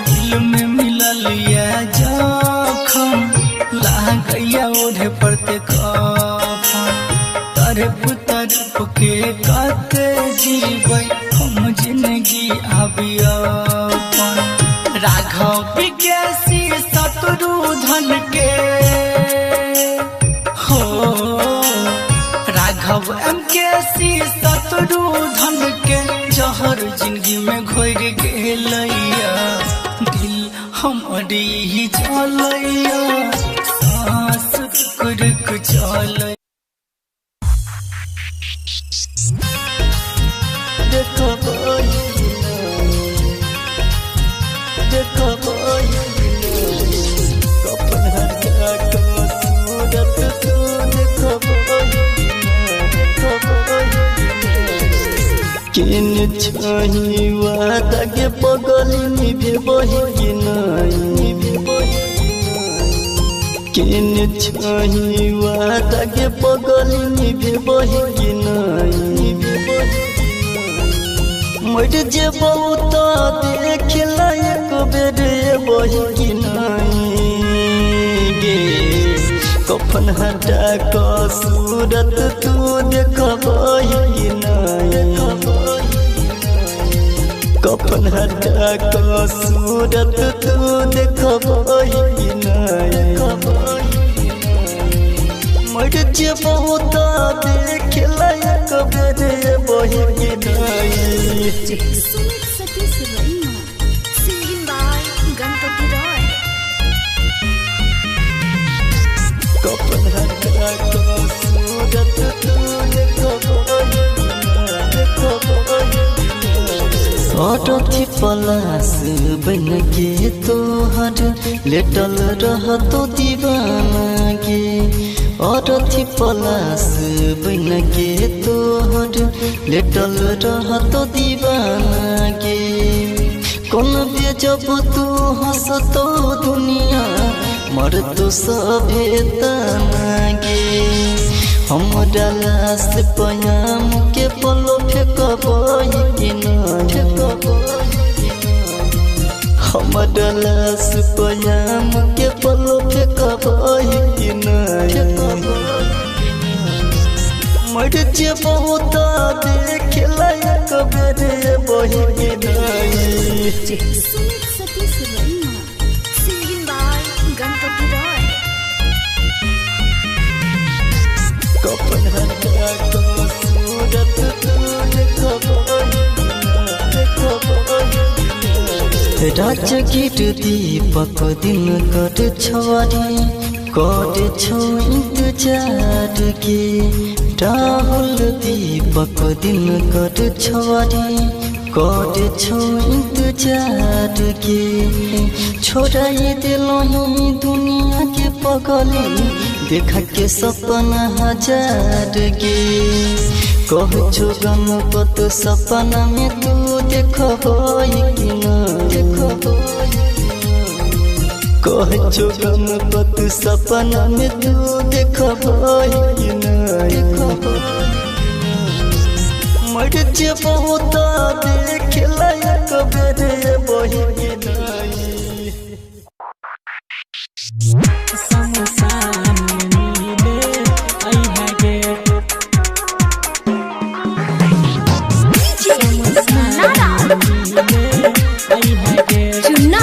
दिल में मिललिया जखम लागया ओढ़ पड़ते कफन तरफ के कते जीवै हम जिंदगी आबी अपन राघव विज्ञासी शत्रुधन के हो राघव MKC शत्रुधन के जहर जिंदगी में घोर गेलैया दिल हमारी जलैया सांस रुक चलैया किन छही वादा के पगली निभे बही नहीं किन छही वादा के पगली निभे बही नहीं मर जे बहुत देख लायक बेरे बही नहीं गे कफन हटा क सूरत तू देखबही नहीं कफन हटा क सूरत तू देखबही नहीं मर जे बहुत देख लायक बेरे बही नहीं सतीश रैना सिंगिंग बाय गणपति रॉय। कफन हटा क सूरत तू देखबही अरथी पलास बन के तोहर लेटल रहतो दीवाना गे अरथी पलास बन के तोहर लेटल रहतो दीवाना गे कौन बेजब तू हंसतो दुनिया मर तो सभे तना गे हमरा लाश पयाम के पलो फेंकबही कि नहीं हमरा लाश पयाम के पलो फेंकबही कि नहीं मर जे बहुत देख लायक बेरे बही कि नहीं सतीश रैना सिंगिंग बाय गणपति रॉय। कफन हटा क सूरत तू देखबही राजगीर दीपक दिन कर छवारी कर छो इंतजार के राहुल दीपक दिन कर छवारी कर छो इंतजार के छोड़ाई दिलही दुनिया के पगली देखा के सपना हजार गे कह छो गणपत सपना में तू देखबही कि नहीं कहछो गणपति सपना में तू देखबही कि नहीं मर जेबहु त देख लायक बेरे बही कि नहीं शमशान मिले अइहा गे Chunna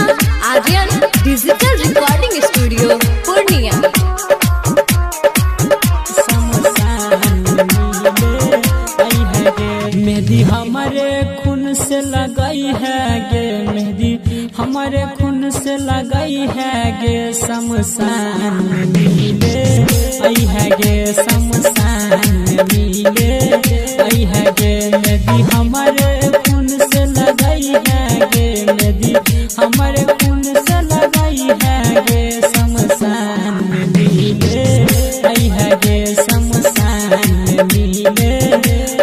Aryan digital recording studio Purnia. मेहंदी हमारे खून से लगाई है गे मेहंदी हमारे खून से लगाई है गे शमशान मिले अइहा गे शमशान मिले अइहा गे मेहंदी हमारे खून से लगाई है गे मेहंदी हमारे खून से लगाई है गे शमशान मिले अइहा गे शमशान मिले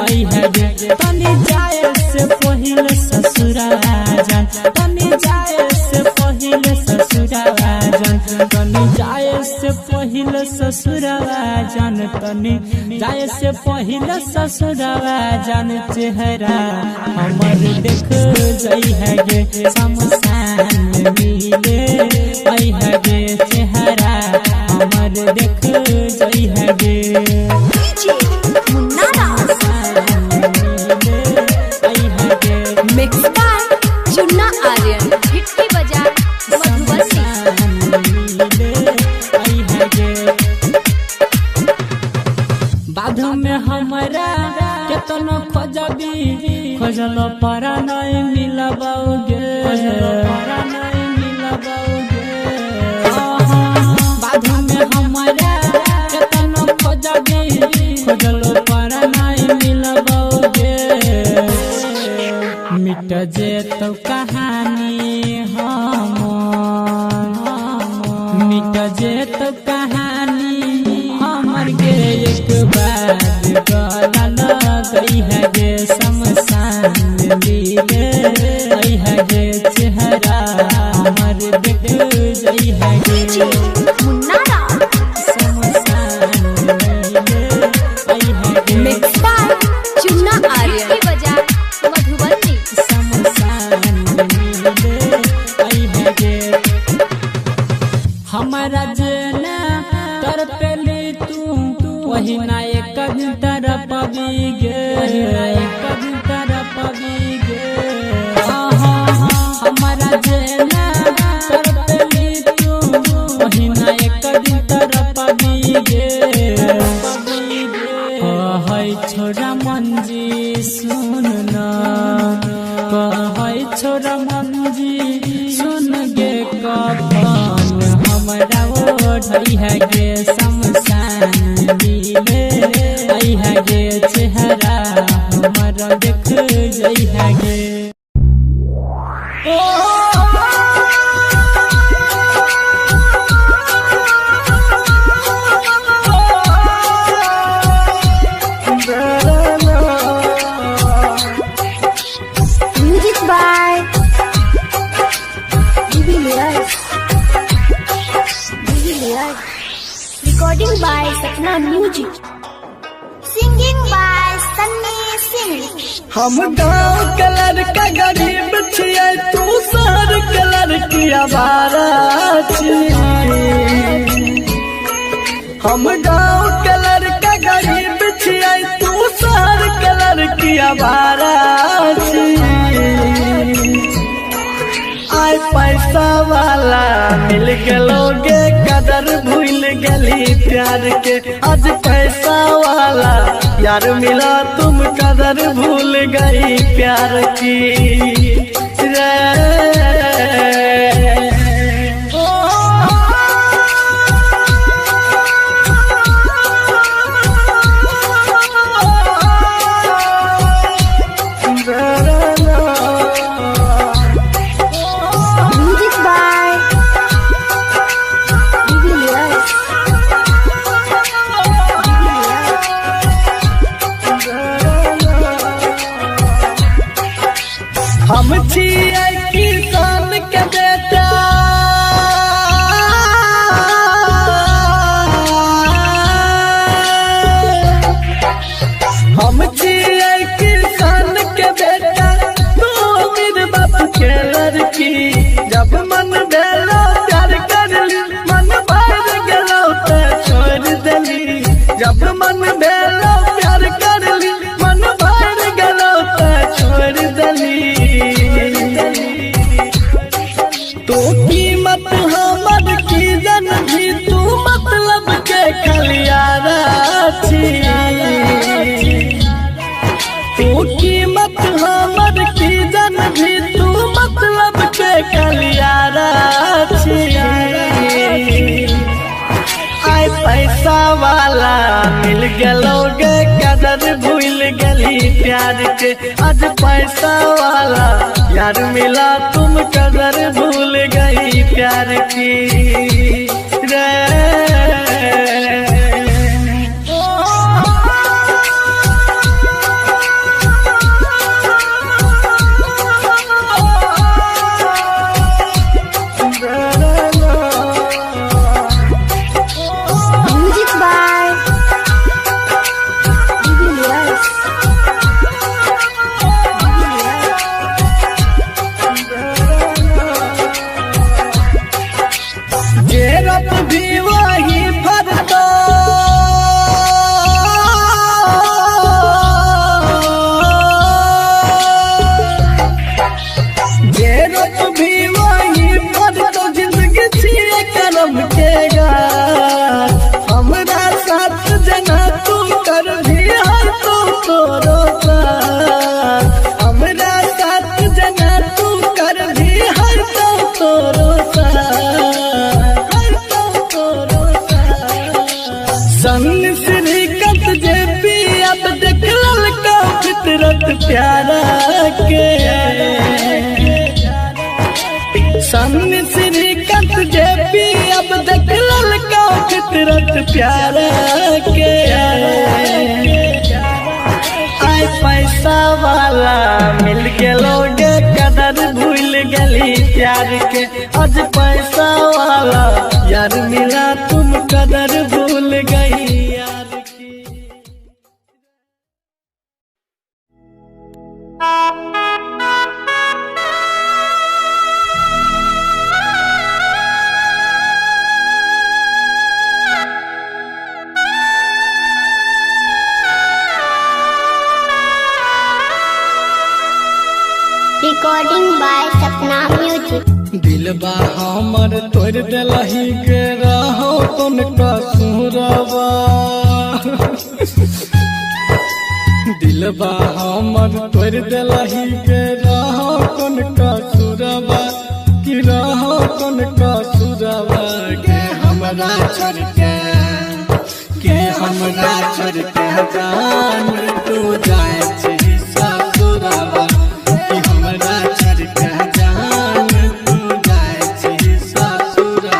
अइहा गे तनी जाए से पहिले ससुराला जान तनी जाए से पहिले ससुराला जान तनी जाए से पहिले ससुराला जान तनी जाए से पहिले ससुराला जान चेहरा हमर देख जई है गे शमशान मिले अइहा गे चेहरा हमर देख जई है गे मिक्स बाय चुन्ना आर्यन हिट्टी बाजार बाध में हमारा केतनो खोजबी खोजल पारा नहीं मिलबोगे बाध में हमारा केतनो खोजबी खोजल पारा नहीं मिलबोगे मिट जेत कहानी मिट जेत कहानी हमर गे एक बार गला लगई है गे शमशान मिले अइहा गे चेहरा हमर देख जई है गे शमशान मिले अइहा गे मिक्स बाय चुन्ना आर्यन हिट्टी बाजार मधुबनी। हमारा जेना तर पेली तू वही ना एक दिन तरफ पबी गे एक दिन तरफ पबी गे हमारा जेना तर पेली तू वही ना एक दिन तरफ पबी गे कहै छोरा मंजी सुन न कहै छोरा मंजी सुन गे कफन हमरा ओढ़ई है गे शमशान मिले अइहा गे चेहरा हमर देख जई है गे music by recording by Sapna music singing by Sunny Singh. हम गाँव कलर का गरीब छियै तू शहर कलर की आवारा छियै हम गाँव कलर का गरीब छियै तू शहर कलर की आवारा आय पैसा वाला मिल गलोगे कदर भूल गली प्यार के आज पैसा वाला यार मिला तुम कदर भूल गई प्यार की म्यूजिक बाय हम छियै किसान के बेटा वाला मिल गलोगे कदर भूल गली प्यार के। आज पैसा वाला यार मिला तुम कदर भूल गई प्यार की रे। हमरा साथ जना तू कर भी तो तोरो हमरा साथ जना तू कर भी तो तोरो सन श्रीकत जे पी अब देख ललका फितरत प्यारा के। सन श्रीकत जे पी अब देख ललका फितरत प्यारा के। आय पैसा वाला मिल गलोगे कदर भूल गली प्यार के। आज पैसा वाला यार मिला तुम कदर भूल गई यार की। Recording by Sapna Music. दिलबा हमर तोड़ दिलही के रहो तुमका सुरवा। दिलबा हमर तोड़ दिलही के रहो तुमका सुरवा कि रहो तुमका सुरवा के। हमरा छोड़ के हमरा छोड़ के जान तू जाए छी ससुरवा कि हमरा छोड़ के जान तू जाए छी ससुरवा।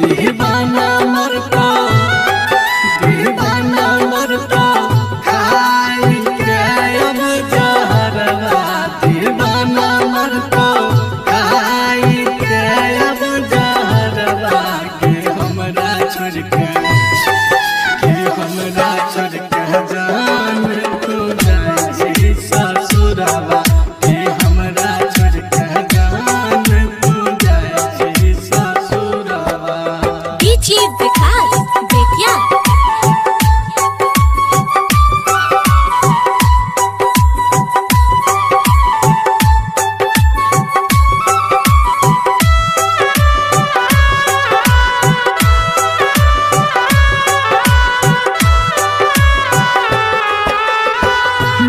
दीवाना मरता खाई के अब जहरवा। दीवाना मरता खाई के अब जहरवा कि हमरा छोड़ के जान तू जाए छी ससुरवा कि हमरा छोड़ के जान तू जाए छी ससुरवा। डीजे विकास बेतिया।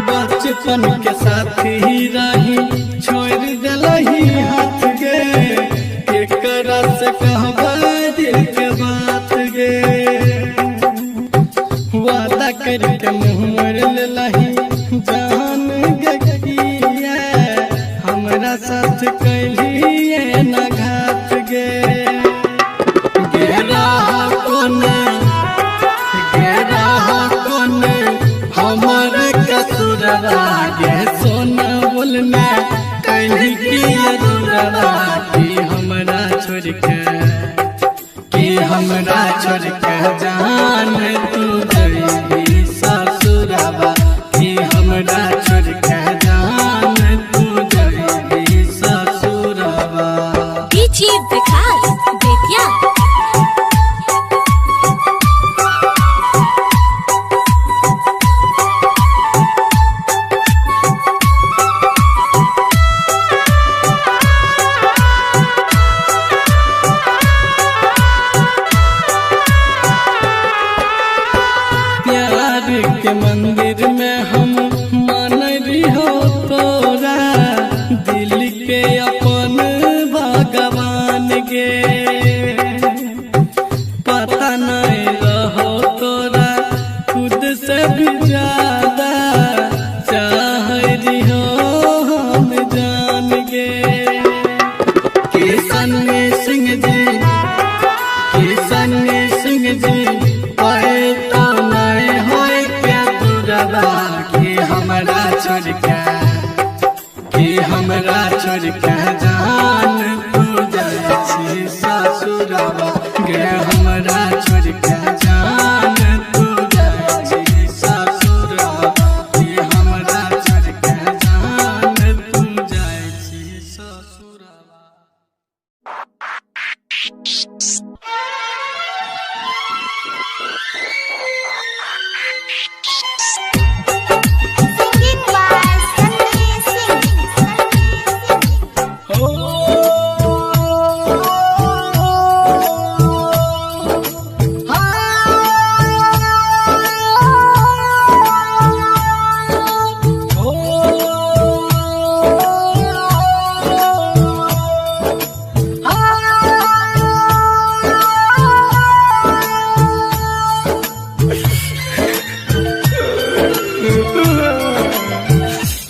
बचपन के साथी रही छोड़ दिलही हाथ गे। एकरा से कहबा दिल के बात गे। वादा करके मुँह मोड़ लेलही जान गकिया। हमरा साथ कैलिए न घात गे। गेरा कोने हमर कसुरवा गे। सोना बोलना कहीं की अधूरवा कि हमरा छोड़ के जान तू जाई ससुरवा कि हमरा छोड़ के जान तू जाई ससुरवा। डीजे विकास बेतिया। के जान तू जाए छी ससुरवा गे हमरा छोड़ के जान तू जाए छी ससुरवा गे हमरा छोड़ के जान तू जाए छी ससुरवा।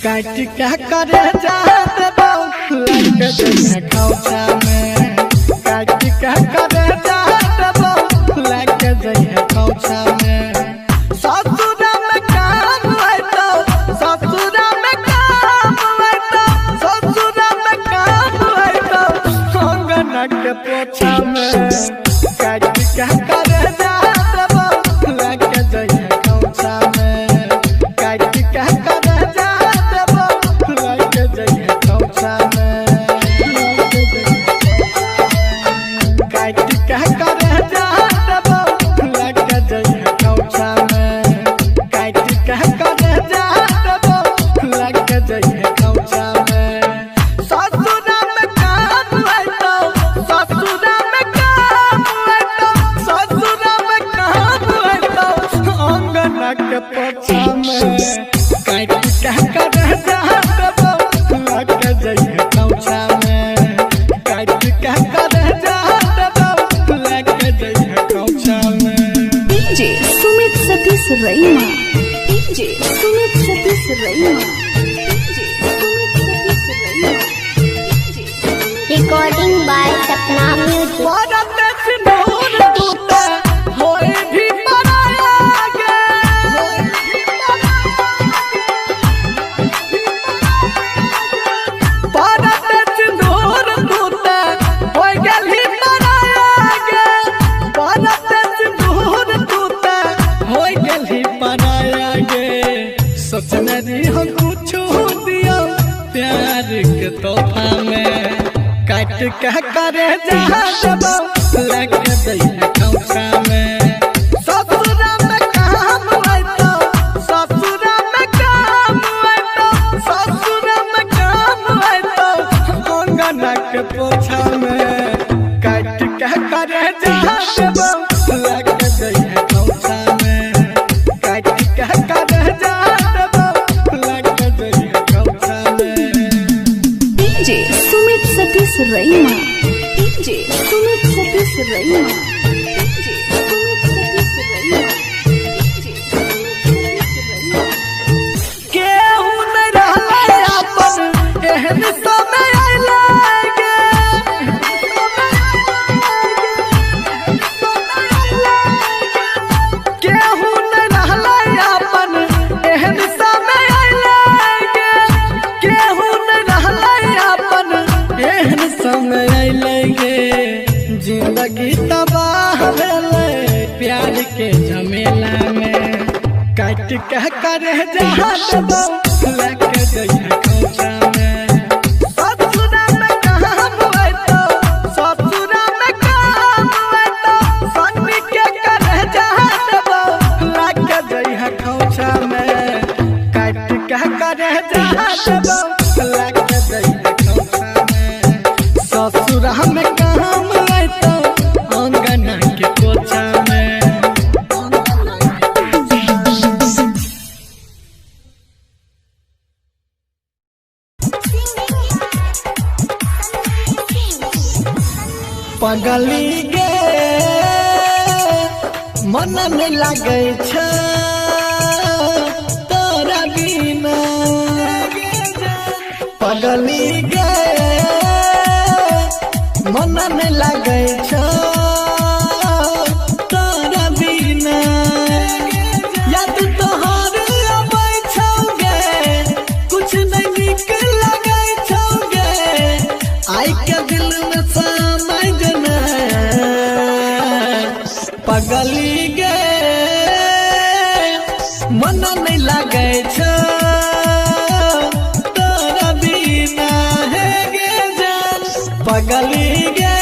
काट क्या करे जात बाऊ लग जइहे खौचा में काट क्या करे जात बाऊ लग जइहे खौचा में ससुरा में काम है तो ससुरा में काम है तो ससुरा में काम है तो अंगना के पोछा में काट क्या करे जात बाऊ लग जइहे खौचा में काट क्या करे Raima DJ Sumit Satish Raima recording by Sapna music. सोचने हम कुछ दिया प्यार के तोहफा में काट के करे जहाँ लग जइहे खौचा में ससुरा में काम है तो ससुरा में काम है तो ससुरा में काम है तो अंगना के पोछा में काट के करे जहाँ लग जइहे खौचा में काट के करे सुमित सतीश रईमा डीजे सुमित सतीश रईमा डीजे सुमित सतीश रईमा केहू न रहले अपन एहन समय आइलागे केहू न रहले अपन एहन समय आइलागे केहू न रहले अपन एहन समय आइलागे जिंदगी तबाह भेले प्यार के झमेला में काट के करे जहाँ लग जइहे खौचा में ससुरा में काम है तो ससुरा में काम है तो सन्नी के करे जहाँ लग जइहे खौचा में काट के करे जहाँ लग जइहे खौचा में ससुरा में काम है तो अंगना के पोछा में। पगली गे मन में लगे छ तोरा बिना पगली गे मन में लगे छ तोरा बिना याद तोहर आबै छौ गे कुछ नहीं निक लगे छौ गे पगली गे मन नहीं लागे छ तोरा बिना है गे जान पगली गे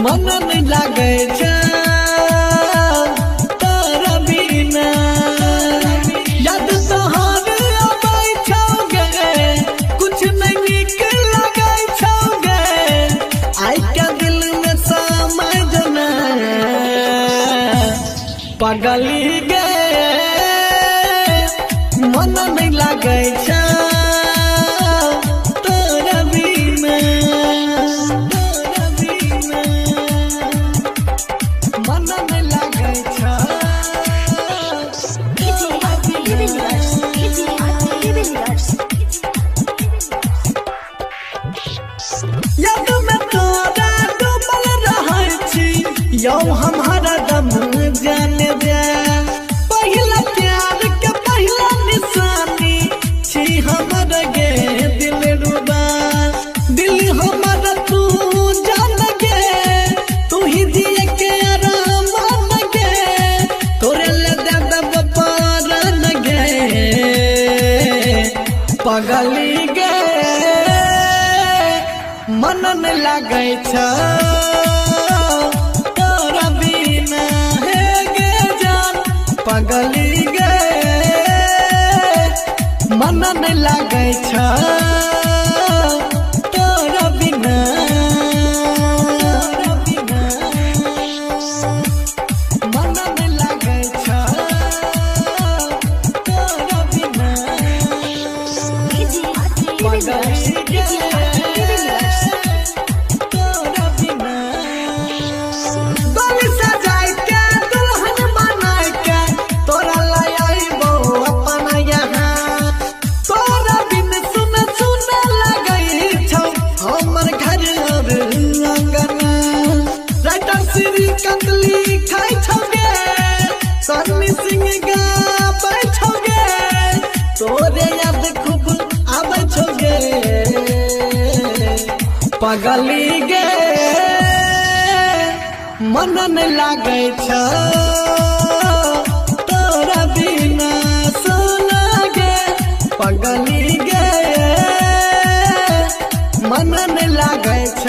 मन नहीं लागे छ तोरा बिना याद तोहर आबै छौगे कुछ नहीं नीक लागै छौगे आई के दिल में समझ ना पगली गे मन नहीं लागे छ तोरा बिना मन नहीं लागे छ याद में तोरा डूबल रहै छी यौ हम हरदम जाने जा पहिला प्यार के पहिला निशानी छी हमर गे दिल रुबा दिल हमर तू जान गे तू ही दिए के आराम गे तोरे ले दे दब पारन गे पगली गे मन नहीं लागे छ तोरा बिना है गे जान पगली गे मन नहीं लागे छ तोरा बिना मन नहीं लागे छ तोरा बिना पगली गे तोरा बिना डोली सजाय के दुल्हन बनाय के तोरा लाय आइबो अपना यहाँ तोरा बिन सुन सुन लगै छौ हमर घर और अंगना राइटर श्री कंदली खाय छौ गे सन्नी सिंह गाबै छौ गे तोरे याद खूब आबै छौ गे पगली गे मन नहीं लागे छ तोरा बिना सोना गे पगली गे मन नहीं लागे छ।